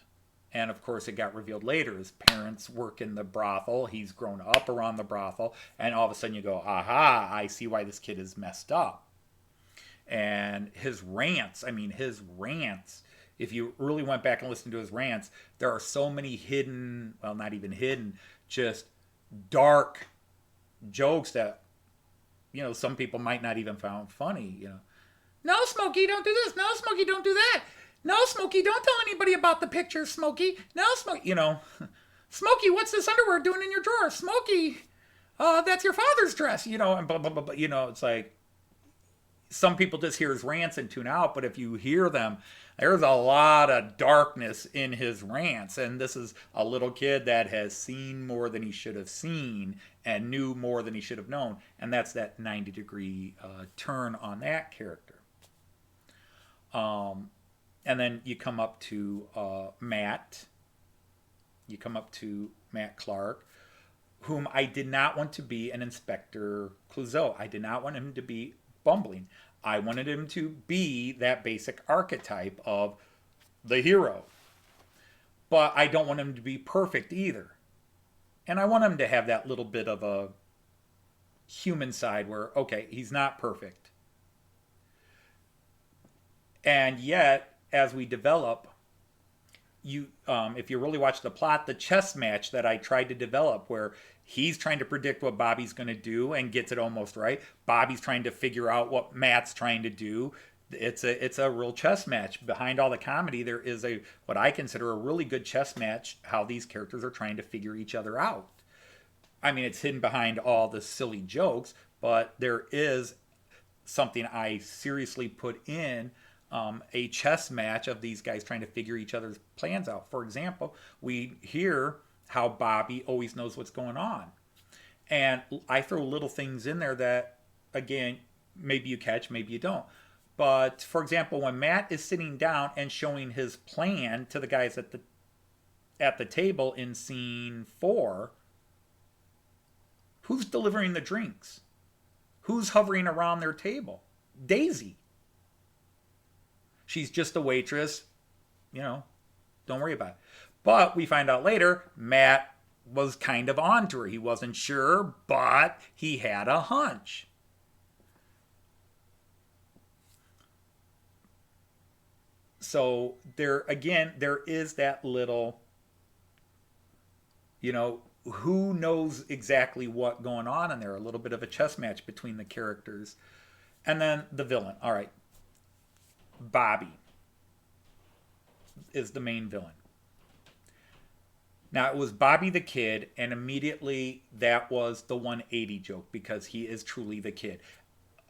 And of course, it got revealed later. His parents work in the brothel. He's grown up around the brothel. And all of a sudden you go, aha, I see why this kid is messed up. And his rants, if you really went back and listened to his rants, there are so many hidden, well, not even hidden, just dark jokes that, you know, some people might not even find funny, you know. No, Smokey, don't do this. No, Smokey, don't do that. No, Smokey, don't tell anybody about the picture, Smokey. No, Smokey, you know. Smokey, what's this underwear doing in your drawer? Smokey, that's your father's dress, you know, and blah, blah, blah, blah. You know, it's like, some people just hear his rants and tune out, but if you hear them, there's a lot of darkness in his rants. And this is a little kid that has seen more than he should have seen and knew more than he should have known. And that's that 90-degree turn on that character. And then you come up to Matt. You come up to Matt Clark, whom I did not want to be an Inspector Clouseau. I did not want him to be bumbling. I wanted him to be that basic archetype of the hero. But I don't want him to be perfect either. And I want him to have that little bit of a human side where, okay, he's not perfect. And yet, as we develop, if you really watch the plot, the chess match that I tried to develop, where he's trying to predict what Bobby's going to do and gets it almost right. Bobby's trying to figure out what Matt's trying to do. It's a real chess match. Behind all the comedy, there is what I consider a really good chess match, how these characters are trying to figure each other out. I mean, it's hidden behind all the silly jokes, but there is something I seriously put in, a chess match of these guys trying to figure each other's plans out. For example, we hear how Bobby always knows what's going on. And I throw little things in there that, again, maybe you catch, maybe you don't. But, for example, when Matt is sitting down and showing his plan to the guys at the table in scene 4, who's delivering the drinks? Who's hovering around their table? Daisy. She's just a waitress, you know, don't worry about it. But we find out later, Matt was kind of onto her. He wasn't sure, but he had a hunch. So there again, there is that little, you know, who knows exactly what going on in there? A little bit of a chess match between the characters. And then the villain. All right. Bobby is the main villain. Now, it was Bobby the Kid, and immediately that was the 180 joke because he is truly the kid.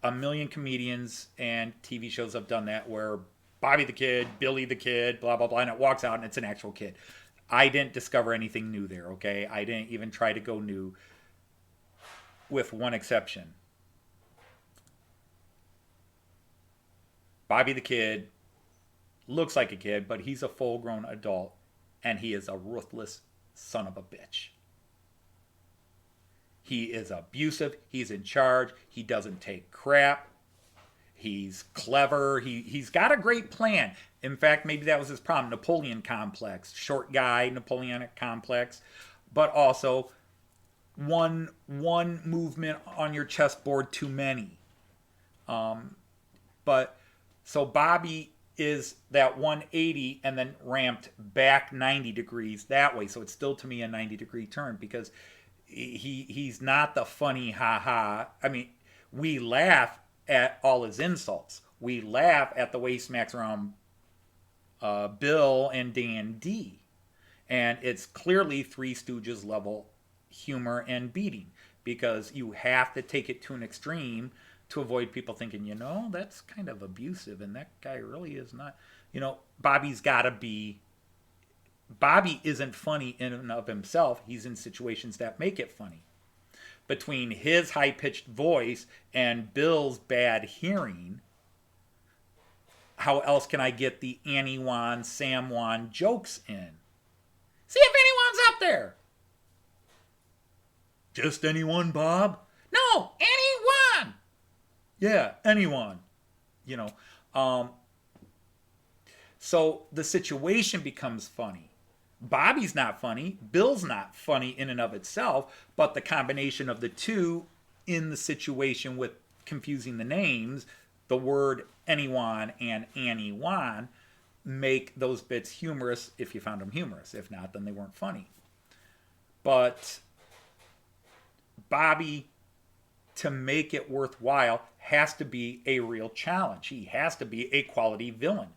A million comedians and TV shows have done that where Bobby the Kid, Billy the Kid, blah, blah, blah, and it walks out and it's an actual kid. I didn't discover anything new there, okay? I didn't even try to go new, with one exception. Bobby the Kid looks like a kid, but he's a full grown adult, and he is a ruthless son of a bitch. He is abusive. He's in charge. He doesn't take crap. He's clever. He's got a great plan. In fact, maybe that was his problem. Napoleon complex. Short guy, Napoleonic complex. But also one movement on your chessboard too many. But so Bobby is that 180 and then ramped back 90 degrees that way. So it's still to me a 90-degree turn because he's not the funny ha ha. I mean, we laugh at all his insults. We laugh at the way he smacks around Bill and Dan D. And it's clearly Three Stooges level humor and beating because you have to take it to an extreme to avoid people thinking, you know, that's kind of abusive and that guy really is not. You know, Bobby's got to be. Bobby isn't funny in and of himself. He's in situations that make it funny. Between his high pitched voice and Bill's bad hearing, how else can I get the Annie Wan, Sam Wan jokes in? See if anyone's up there. Just anyone, Bob? No, anyone. Yeah, anyone. You know. So the situation becomes funny. Bobby's not funny. Bill's not funny in and of itself, but the combination of the two in the situation with confusing the names, the word anyone and Annie Wan, make those bits humorous if you found them humorous. If not, then they weren't funny. But Bobby, to make it worthwhile, has to be a real challenge. He has to be a quality villain.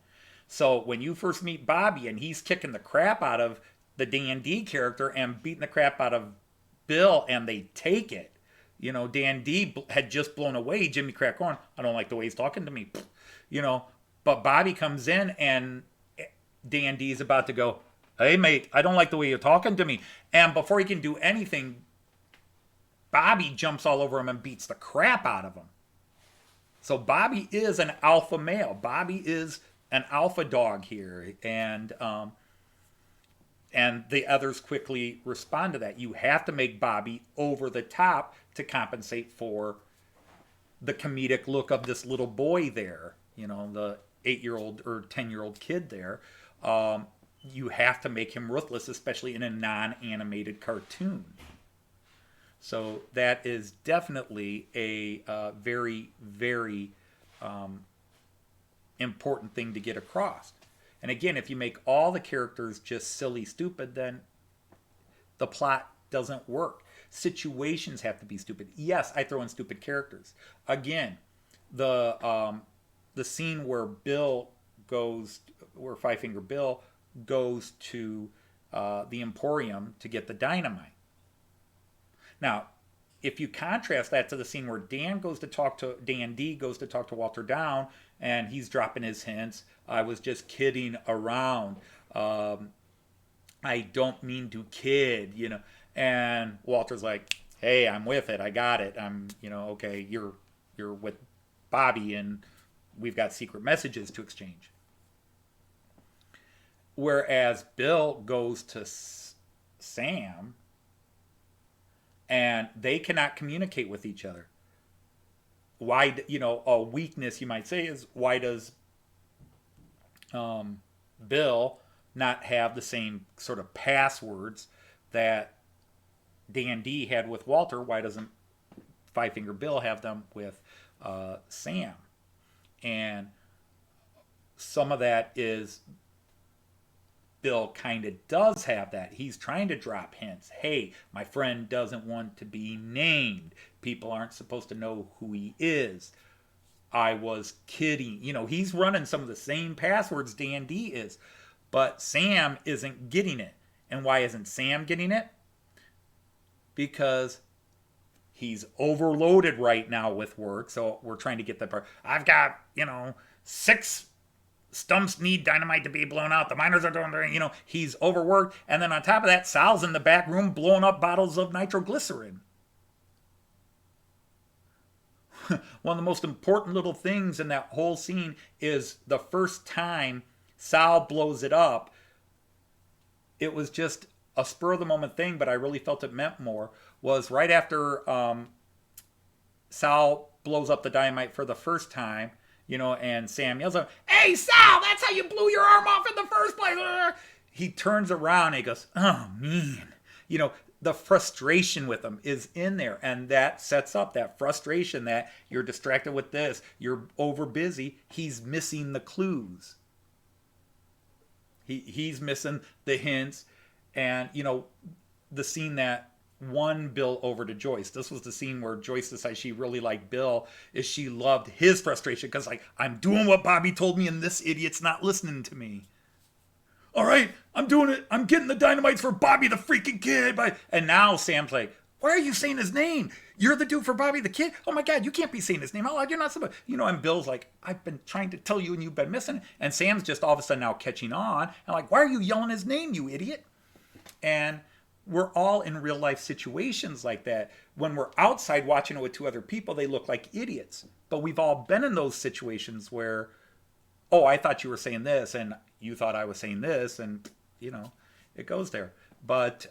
So when you first meet Bobby and he's kicking the crap out of the Dan D character and beating the crap out of Bill and they take it, you know, Dan D had just blown away Jimmy Crackhorn. I don't like the way he's talking to me, you know. But Bobby comes in and Dan D is about to go, hey, mate, I don't like the way you're talking to me. And before he can do anything, Bobby jumps all over him and beats the crap out of him. So Bobby is an alpha male. Bobby is an alpha dog here, and the others quickly respond to that. You have to make Bobby over the top to compensate for the comedic look of this little boy there. You know, the 8-year-old or 10-year-old kid there. You have to make him ruthless, especially in a non-animated cartoon. So that is definitely a very, very important thing to get across. And again, if you make all the characters just silly, stupid, then the plot doesn't work. Situations have to be stupid. Yes, I throw in stupid characters. Again, the scene where Five Finger Bill goes to the Emporium to get the dynamite. Now, if you contrast that to the scene where Dan D goes to talk to Walter Down, and he's dropping his hints. I was just kidding around. I don't mean to kid, you know. And Walter's like, "Hey, I'm with it. I got it. I'm, you know, okay. You're with Bobby, and we've got secret messages to exchange." Whereas Bill goes to Sam, and they cannot communicate with each other. Why, you know, a weakness you might say is why does Bill not have the same sort of passwords that Dan D had with Walter. Why doesn't Five Finger Bill have them with Sam? And some of that is Bill kind of does have that. He's trying to drop hints. Hey, my friend doesn't want to be named. People aren't supposed to know who he is. I was kidding. You know, he's running some of the same passwords Dan D is, but Sam isn't getting it. And why isn't Sam getting it? Because he's overloaded right now with work. So we're trying to get that part. I've got, 6 stumps need dynamite to be blown out. The miners are doing, he's overworked. And then on top of that, Sal's in the back room blowing up bottles of nitroglycerin. One of the most important little things in that whole scene is the first time Sal blows it up. It was just a spur of the moment thing, but I really felt it meant more. Was right after Sal blows up the dynamite for the first time, and Sam yells at him, "Hey, Sal, that's how you blew your arm off in the first place." He turns around and he goes, "Oh, man." The frustration with him is in there, and that sets up that frustration that you're distracted with this, you're over busy. He's missing the clues. He's missing the hints, and the scene that won Bill over to Joyce. This was the scene where Joyce decided she really liked Bill, is she loved his frustration because I'm doing what Bobby told me, and this idiot's not listening to me. All right, I'm doing it. I'm getting the dynamites for Bobby the freaking kid. And now Sam's like, why are you saying his name? You're the dude for Bobby the kid? Oh my God, you can't be saying his name out loud. You're not supposed to. And Bill's like, I've been trying to tell you and you've been missing it. And Sam's just all of a sudden now catching on. And like, why are you yelling his name, you idiot? And we're all in real life situations like that. When we're outside watching it with 2 other people, they look like idiots. But we've all been in those situations where, oh, I thought you were saying this, and you thought I was saying this, and, it goes there. But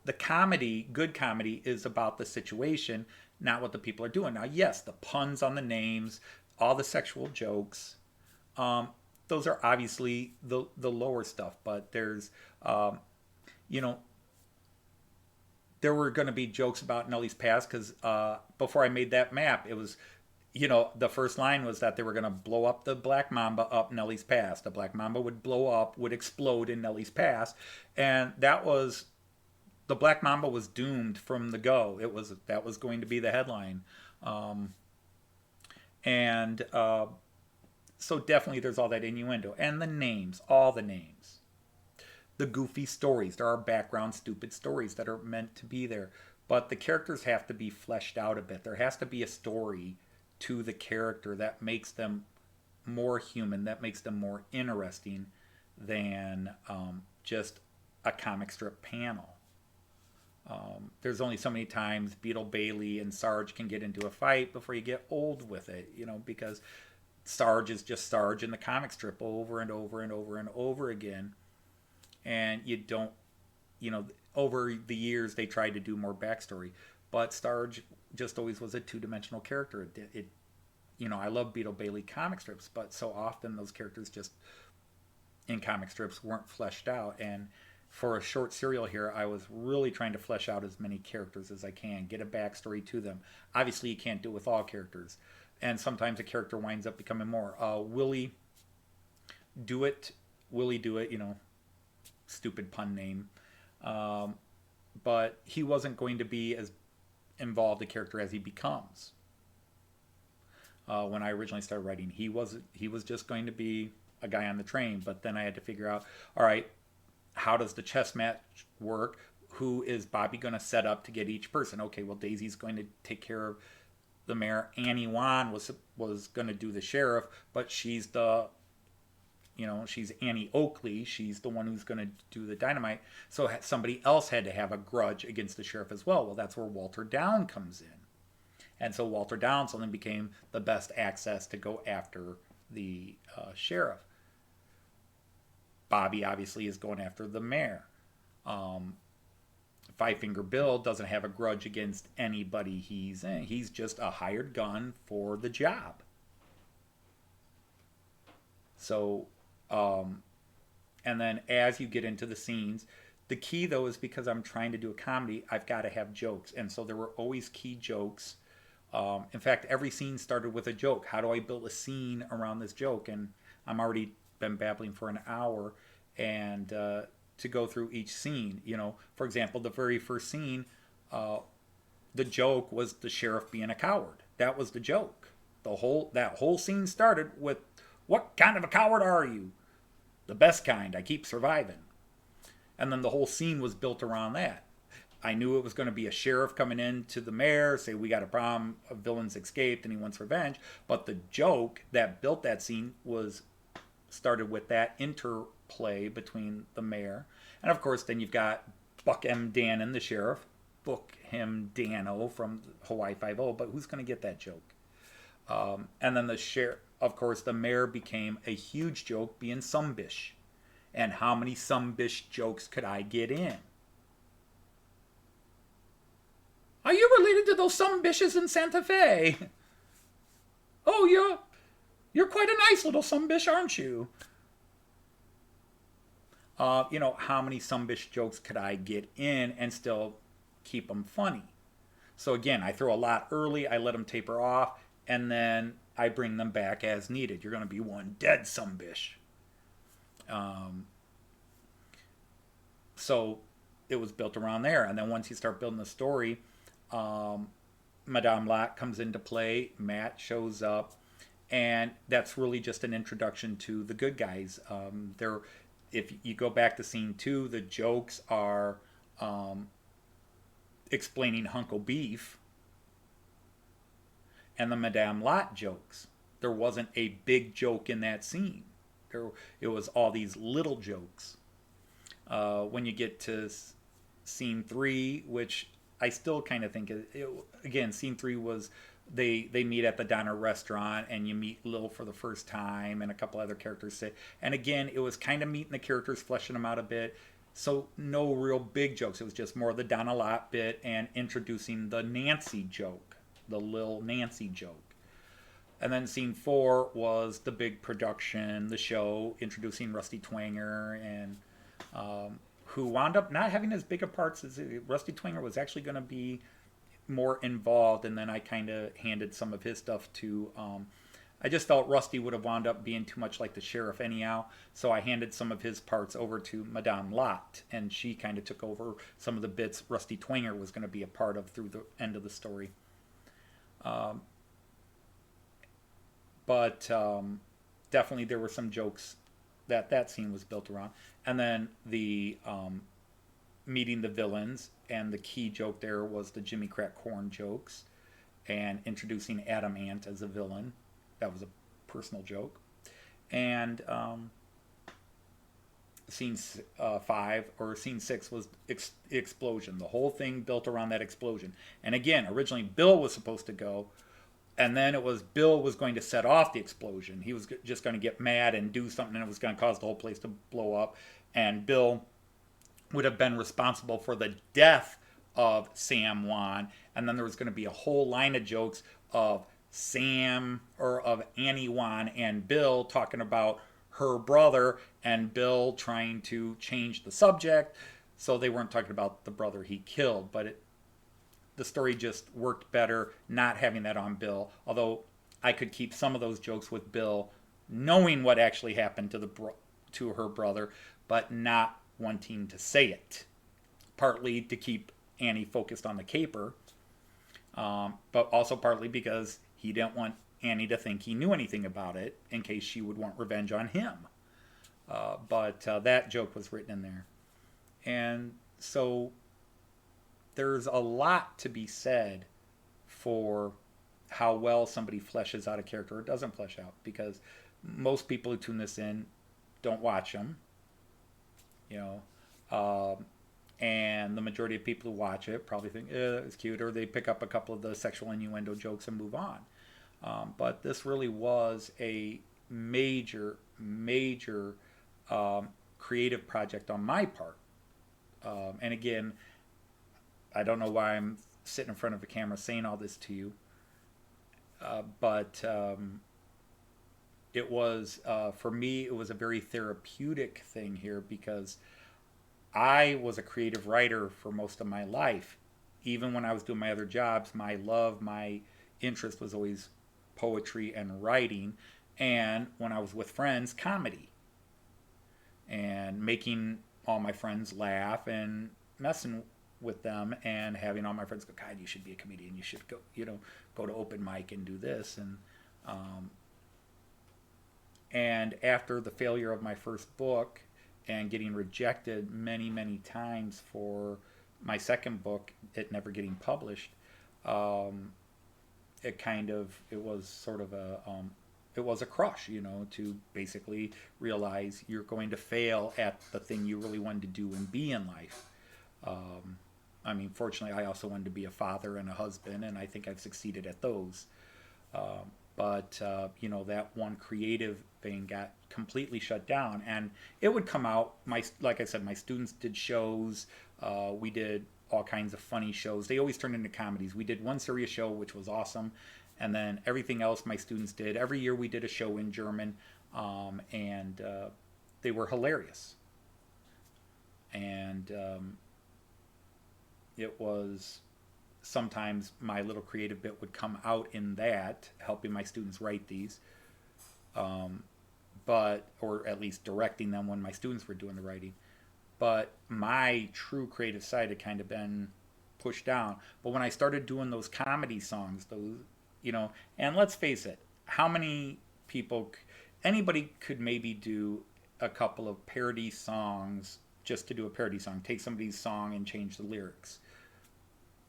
the comedy, good comedy, is about the situation, not what the people are doing. Now, yes, the puns on the names, all the sexual jokes, those are obviously the lower stuff, but there's, there were going to be jokes about Nellie's past, because before I made that map, it was, the first line was that they were going to blow up the Black Mamba up Nellie's past. The Black Mamba would blow up, would explode in Nellie's past. And the Black Mamba was doomed from the go. That was going to be the headline. So definitely there's all that innuendo. And the names, all the names. The goofy stories. There are background stupid stories that are meant to be there. But the characters have to be fleshed out a bit. There has to be a story to the character that makes them more human, that makes them more interesting than just a comic strip panel. There's only so many times Beetle Bailey and Sarge can get into a fight before you get old with it, because Sarge is just Sarge in the comic strip over and over and over and over again. And you don't, over the years they tried to do more backstory, but Sarge just always was a 2-dimensional character. I love Beetle Bailey comic strips, but so often those characters just in comic strips weren't fleshed out. And for a short serial here, I was really trying to flesh out as many characters as I can, get a backstory to them. Obviously, you can't do it with all characters, and sometimes a character winds up becoming more. Willie Do It, stupid pun name, but he wasn't going to be as involved a character as he becomes. When I originally started writing, he was just going to be a guy on the train, but then I had to figure out, all right, how does the chess match work? Who is Bobby going to set up to get each person? Okay, well, Daisy's going to take care of the mayor. Annie Wan was going to do the sheriff, but she's she's Annie Oakley. She's the one who's going to do the dynamite. So somebody else had to have a grudge against the sheriff as well. Well, that's where Walter Down comes in. And so Walter Down suddenly became the best access to go after the sheriff. Bobby obviously is going after the mayor. Five Finger Bill doesn't have a grudge against anybody he's in. He's just a hired gun for the job. So And then as you get into the scenes, the key though is because I'm trying to do a comedy, I've got to have jokes. And so there were always key jokes. In fact, every scene started with a joke. How do I build a scene around this joke? And I'm already been babbling for an hour, and to go through each scene, for example, the very first scene, uh, the joke was the sheriff being a coward. That was the joke. That whole scene started with, "What kind of a coward are you?" "The best kind. I keep surviving." And then the whole scene was built around that. I knew it was going to be a sheriff coming in to the mayor, say, "We got a problem, a villain's escaped and he wants revenge." But the joke that built that scene was started with that interplay between the mayor. And of course, then you've got Buck M. Dannon, the sheriff, Book him Dano from Hawaii Five-O, but who's going to get that joke? And then the sheriff, of course, the mayor became a huge joke, being Sumbish. And how many Sumbish jokes could I get in? "Are you related to those Sumbishes in Santa Fe?" "Oh, you're quite a nice little Sumbish, aren't you?" How many Sumbish jokes could I get in and still keep them funny? So again, I throw a lot early, I let them taper off, and then I bring them back as needed. You're going to be one dead Sumbish. So it was built around there. And then once you start building the story, Madame Lot comes into play, Matt shows up, and that's really just an introduction to the good guys. If you go back to scene 2, the jokes are explaining Hunko Beef and the Madame Lot jokes. There wasn't a big joke in that scene. It was all these little jokes. When you get to scene 3, which I still kind of think, again, scene 3 was they meet at the Donner restaurant, and you meet Lil for the first time, and a couple other characters say, and again, it was kind of meeting the characters, fleshing them out a bit. So no real big jokes. It was just more of the Donna Lot bit and introducing the Nancy joke, the Lil Nancy joke. And then scene 4 was the big production, the show, introducing Rusty Twanger, and who wound up not having as big a parts as Rusty Twanger was actually going to be more involved, and then I kind of handed some of his stuff to. I just felt Rusty would have wound up being too much like the sheriff anyhow, so I handed some of his parts over to Madame Lot, and she kind of took over some of the bits Rusty Twanger was going to be a part of through the end of the story. But definitely there were some jokes that scene was built around. And then the meeting the villains, and the key joke there was the Jimmy Crack Corn jokes and introducing Adam Ant as a villain. That was a personal joke. And scene 5 or scene 6 was explosion. The whole thing built around that explosion. And again, originally Bill was supposed to go, and then it was Bill was going to set off the explosion. He was just going to get mad and do something, and it was going to cause the whole place to blow up. And Bill would have been responsible for the death of Sam Wan. And then there was going to be a whole line of jokes of Sam, or of Annie Wan and Bill talking about her brother, and Bill trying to change the subject so they weren't talking about the brother he killed. But the story just worked better not having that on Bill, although I could keep some of those jokes with Bill knowing what actually happened to her brother, but not wanting to say it, partly to keep Annie focused on the caper, but also partly because he didn't want Annie to think he knew anything about it in case she would want revenge on him. But that joke was written in there. And so there's a lot to be said for how well somebody fleshes out a character or doesn't flesh out, because most people who tune this in don't watch them, and the majority of people who watch it probably think it's cute, or they pick up a couple of the sexual innuendo jokes and move on. But this really was a major creative project on my part. And again, I don't know why I'm sitting in front of a camera saying all this to you, but it was for me, it was a very therapeutic thing here because I was a creative writer for most of my life. Even when I was doing my other jobs, my love, my interest was always poetry and writing. And when I was with friends, comedy and making all my friends laugh and messing with them and having all my friends go, God, you should be a comedian. You should go, go to open mic and do this. Um, and after the failure of my first book and getting rejected many, many times for my second book, it never getting published, um, it was sort of it was a crush, to basically realize you're going to fail at the thing you really wanted to do and be in life. Um, I mean, fortunately, I also wanted to be a father and a husband, and I think I've succeeded at those. But that one creative thing got completely shut down, and it would come out. Like I said, my students did shows. We did all kinds of funny shows. They always turned into comedies. We did one serious show, which was awesome, and then everything else my students did. Every year we did a show in German, and they were hilarious. And it was sometimes my little creative bit would come out in that, helping my students write these, um, or at least directing them when my students were doing the writing. But my true creative side had kind of been pushed down. But when I started doing those comedy songs, and let's face it, how many people, anybody could maybe do a couple of parody songs just to do a parody song, take somebody's song and change the lyrics.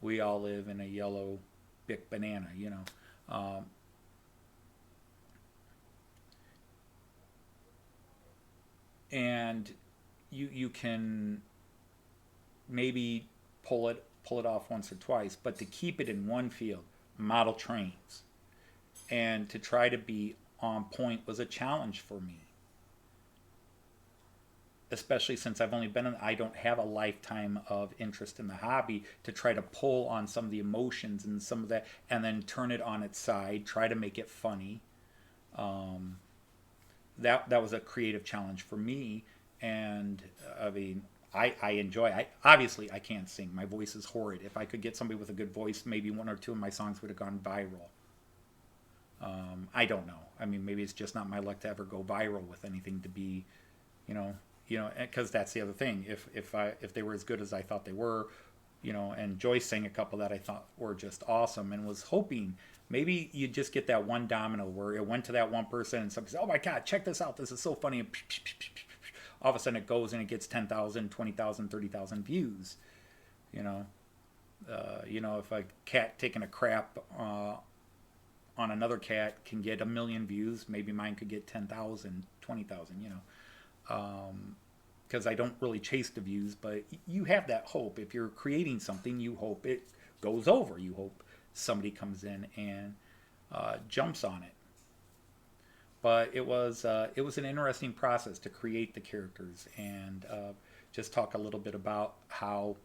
We all live in a yellow big banana. Um, and you can maybe pull it off once or twice, but to keep it in one field, model trains, and to try to be on point was a challenge for me, especially since I don't have a lifetime of interest in the hobby to try to pull on some of the emotions and some of that and then turn it on its side, try to make it funny. Um, that was a creative challenge for me, and I mean, I enjoy. Obviously I can't sing. My voice is horrid. If I could get somebody with a good voice, maybe one or two of my songs would have gone viral. I don't know. I mean, maybe it's just not my luck to ever go viral with anything to be, you know, because that's the other thing. If they were as good as I thought they were, and Joyce sang a couple that I thought were just awesome, and was hoping maybe you just get that one domino where it went to that one person and somebody said, "Oh my God, check this out! This is so funny!" And all of a sudden it goes and it gets 10,000, 20,000, 30,000 views. You know, if a cat taking a crap on another cat can get 1 million views, maybe mine could get 10,000, 20,000. Because I don't really chase the views, but you have that hope. If you're creating something, you hope it goes over. You hope somebody comes in and jumps on it. But it was an interesting process to create the characters, and just talk a little bit about how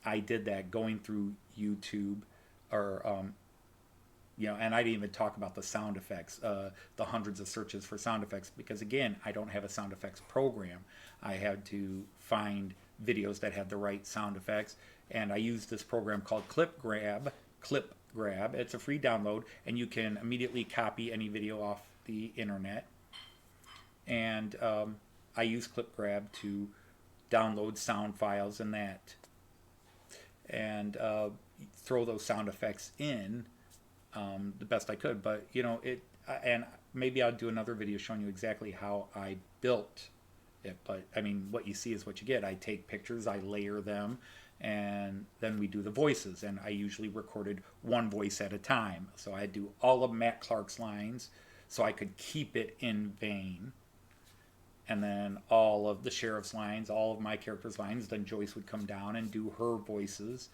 I did that going through YouTube, or and I didn't even talk about the sound effects, the hundreds of searches for sound effects, because again, I don't have a sound effects program. I had to find videos that had the right sound effects, and I used this program called Clip Grab. It's a free download, and you can immediately copy any video off the internet. And I use Clip Grab to download sound files and that, and throw those sound effects in the best I could. But and maybe I'll do another video showing you exactly how I built it. But I mean, what you see is what you get. I take pictures, I layer them, and then we do the voices. And I usually recorded one voice at a time, so I do all of Matt Clark's lines so I could keep it in vein, and then all of the sheriff's lines, all of my characters' lines. Then Joyce would come down and do her voices,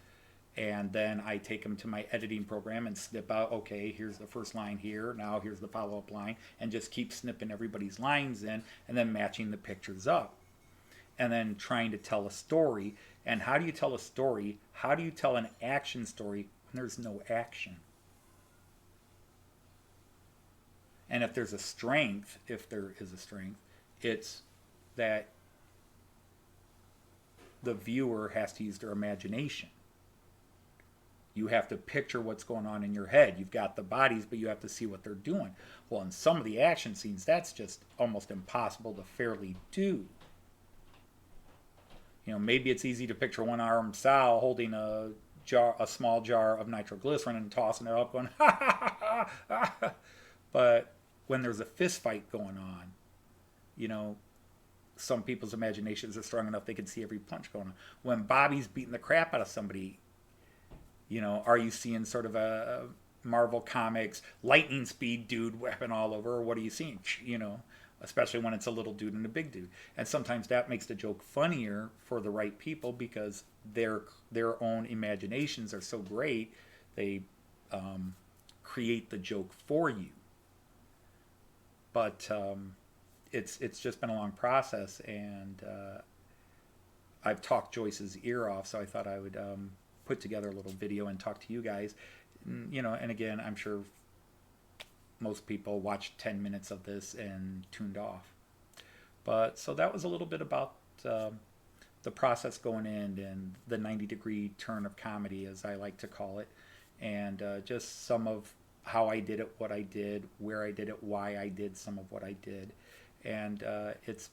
and then I take them to my editing program and snip out, okay, here's the first line here, now here's the follow-up line, and just keep snipping everybody's lines in, and then matching the pictures up, and then trying to tell a story. And how do you tell a story? How do you tell an action story when there's no action? And if there's a strength, if there is a strength, it's that the viewer has to use their imagination. You have to picture what's going on in your head. You've got the bodies, but you have to see what they're doing. Well, in some of the action scenes, that's just almost impossible to fairly do. You know, maybe it's easy to picture one-armed Sal holding a small jar of nitroglycerin and tossing it up, going ha ha ha ha. Ha. But when there's a fist fight going on, you know, some people's imaginations are strong enough they can see every punch going on. When Bobby's beating the crap out of somebody, you know, are you seeing sort of a Marvel Comics lightning speed dude weapon all over, or what are you seeing? You know, especially when it's a little dude and a big dude. And sometimes that makes the joke funnier for the right people because their own imaginations are so great, they create the joke for you. But it's just been a long process, and I've talked Joyce's ear off, so I thought I would put together a little video and talk to you guys. You know, and again, I'm sure most people watched 10 minutes of this and tuned off. But so that was a little bit about the process going in and the 90-degree turn of comedy, as I like to call it, and just some of how I did it, what I did, where I did it, why I did some of what I did. And it's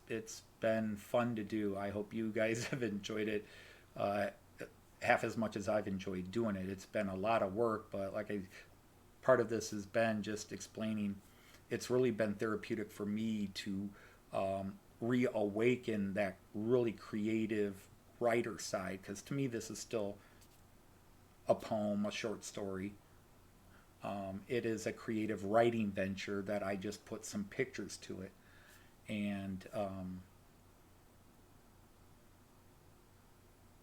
been fun to do. I hope you guys have enjoyed it half as much as I've enjoyed doing it. It's been a lot of work, but part of this has been just explaining. It's really been therapeutic for me to reawaken that really creative writer side, because to me this is still a poem, a short story. It is a creative writing venture that I just put some pictures to it. And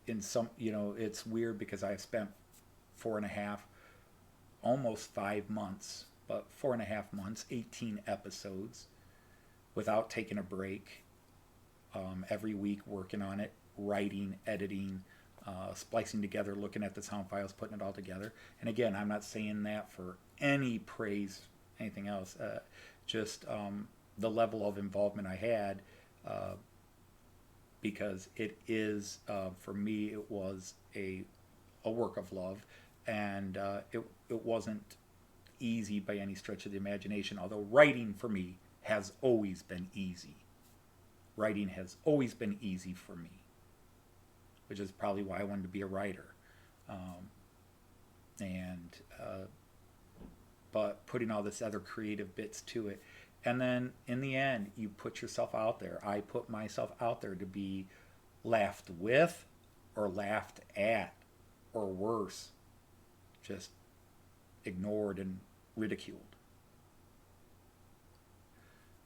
in some, you know, it's weird because I've spent 4.5, almost 5 months, but 4.5 months, 18 episodes without taking a break, every week working on it, writing, editing, splicing together, looking at the sound files, putting it all together. And again, I'm not saying that for any praise, anything else, just the level of involvement I had, because it is, for me, it was a work of love, and it wasn't easy by any stretch of the imagination, although writing for me has always been easy. Writing has always been easy for me, which is probably why I wanted to be a writer. But putting all this other creative bits to it. And then in the end, you put yourself out there. I put myself out there to be laughed with or laughed at, or worse, just ignored and ridiculed.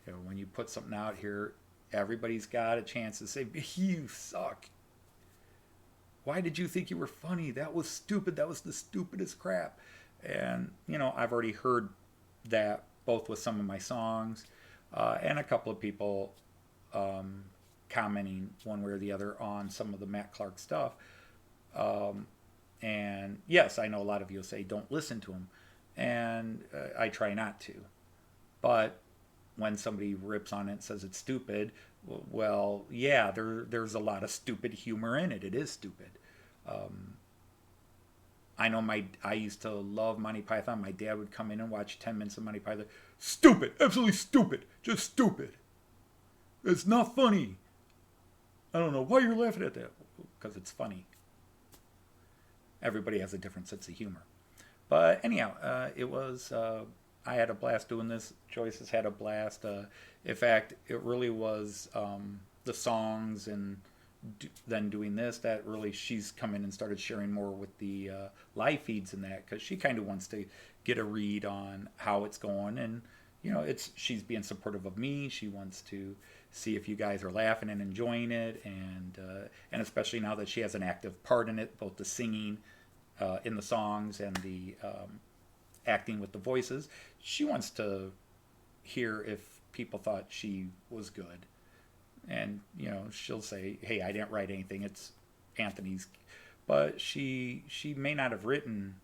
You know, when you put something out here, everybody's got a chance to say, you suck. Why did you think you were funny? That was stupid. That was the stupidest crap. And, you know, I've already heard that both with some of my songs and a couple of people commenting one way or the other on some of the Matt Clark stuff. And yes, I know a lot of you will say, don't listen to him. And I try not to. But when somebody rips on it and says it's stupid, well, yeah, there's a lot of stupid humor in it. It is stupid. I know I used to love Monty Python. My dad would come in and watch 10 minutes of Monty Python. Stupid, absolutely stupid, just stupid. It's not funny. I don't know why you're laughing at that. Because it's funny. Everybody has a different sense of humor. But anyhow, it was, I had a blast doing this. Joyce has had a blast. In fact, it really was the songs and then doing this that really she's come in and started sharing more with the live feeds and that, because she kind of wants to get a read on how it's going. And, you know, she's being supportive of me. She wants to see if you guys are laughing and enjoying it. And especially now that she has an active part in it, both the singing in the songs and the acting with the voices, she wants to hear if people thought she was good. And, you know, she'll say, hey, I didn't write anything, it's Anthony's. But she may not have written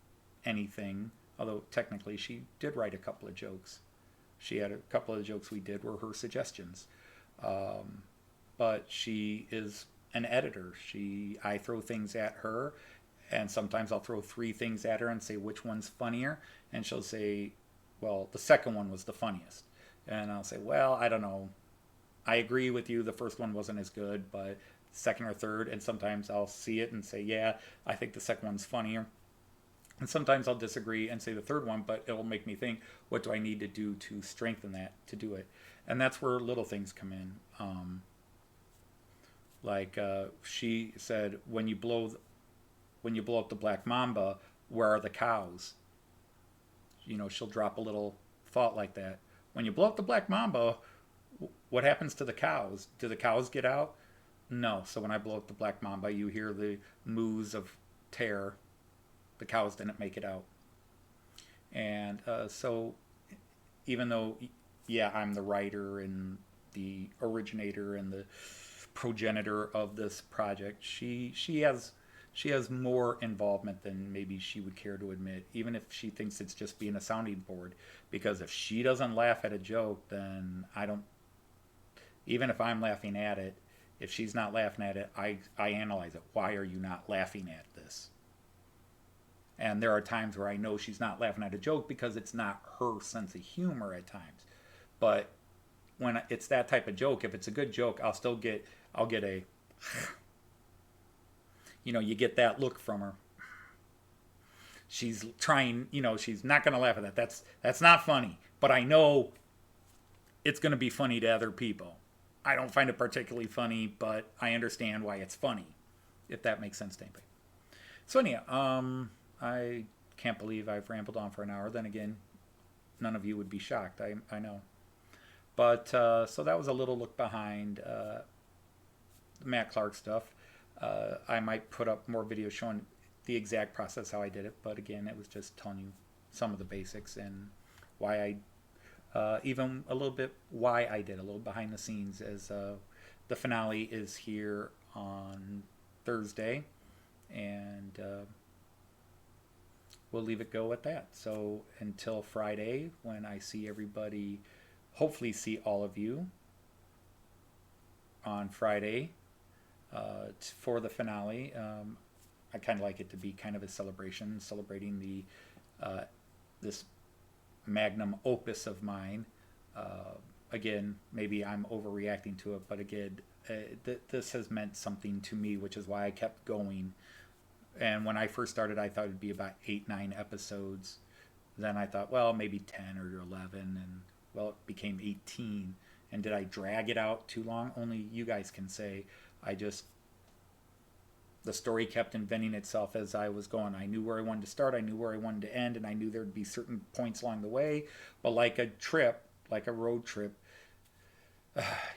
anything, although technically she did write a couple of jokes. She had a couple of the jokes we did were her suggestions. Um, but she is an editor. I throw things at her, and sometimes I'll throw three things at her and say which one's funnier, and she'll say, "Well, the second one was the funniest," and I'll say, "Well, I don't know. I agree with you. The first one wasn't as good, but second or third." And sometimes I'll see it and say, "Yeah, I think the second one's funnier." And sometimes I'll disagree and say the third one, but it will make me think, what do I need to do to strengthen that to do it? And that's where little things come in. She said, when you blow up the black mamba, where are the cows? She'll drop a little thought like that. When you blow up the black mamba, what happens to the cows? Do the cows get out? No. So when I blow up the black mamba, you hear the moos of terror. The cows didn't make it out. And so even though, yeah, I'm the writer and the originator and the progenitor of this project, she has more involvement than maybe she would care to admit, even if she thinks it's just being a sounding board. Because if she doesn't laugh at a joke, then I don't. Even if I'm laughing at it, if she's not laughing at it, I analyze it. Why are you not laughing at this? And there are times where I know she's not laughing at a joke because it's not her sense of humor at times. But when it's that type of joke, if it's a good joke, I'll get a, you get that look from her. She's trying, she's not going to laugh at that. That's not funny. But I know it's going to be funny to other people. I don't find it particularly funny, but I understand why it's funny, if that makes sense to anybody. So anyhow, I can't believe I've rambled on for an hour. Then again, none of you would be shocked. I know. But so that was a little look behind the Matt Clark stuff. I might put up more videos showing the exact process how I did it. But again, it was just telling you some of the basics and why even a little bit why I did a little behind the scenes, as the finale is here on Thursday. And we'll leave it go at that. So until Friday, when I see everybody, hopefully see all of you on Friday for the finale. I kind of like it to be kind of a celebration, celebrating this magnum opus of mine. Again, maybe I'm overreacting to it, but again, this has meant something to me, which is why I kept going. And when I first started, I thought it'd be about 8-9 episodes. Then I thought, well, maybe 10 or 11, and well, it became 18. And did I drag it out too long? Only you guys can say. The story kept inventing itself as I was going. I knew where I wanted to start, I knew where I wanted to end, and I knew there'd be certain points along the way. But like a trip, like a road trip,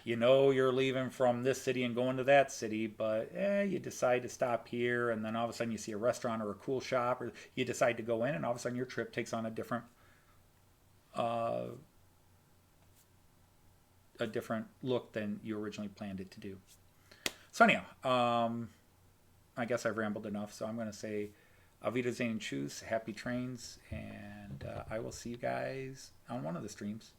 you're leaving from this city and going to that city, but you decide to stop here, and then all of a sudden you see a restaurant or a cool shop, or you decide to go in, and all of a sudden your trip takes on a different look than you originally planned it to do. So anyhow, I guess I've rambled enough, so I'm going to say Auf Wiedersehen, tschüss, happy trains, and I will see you guys on one of the streams.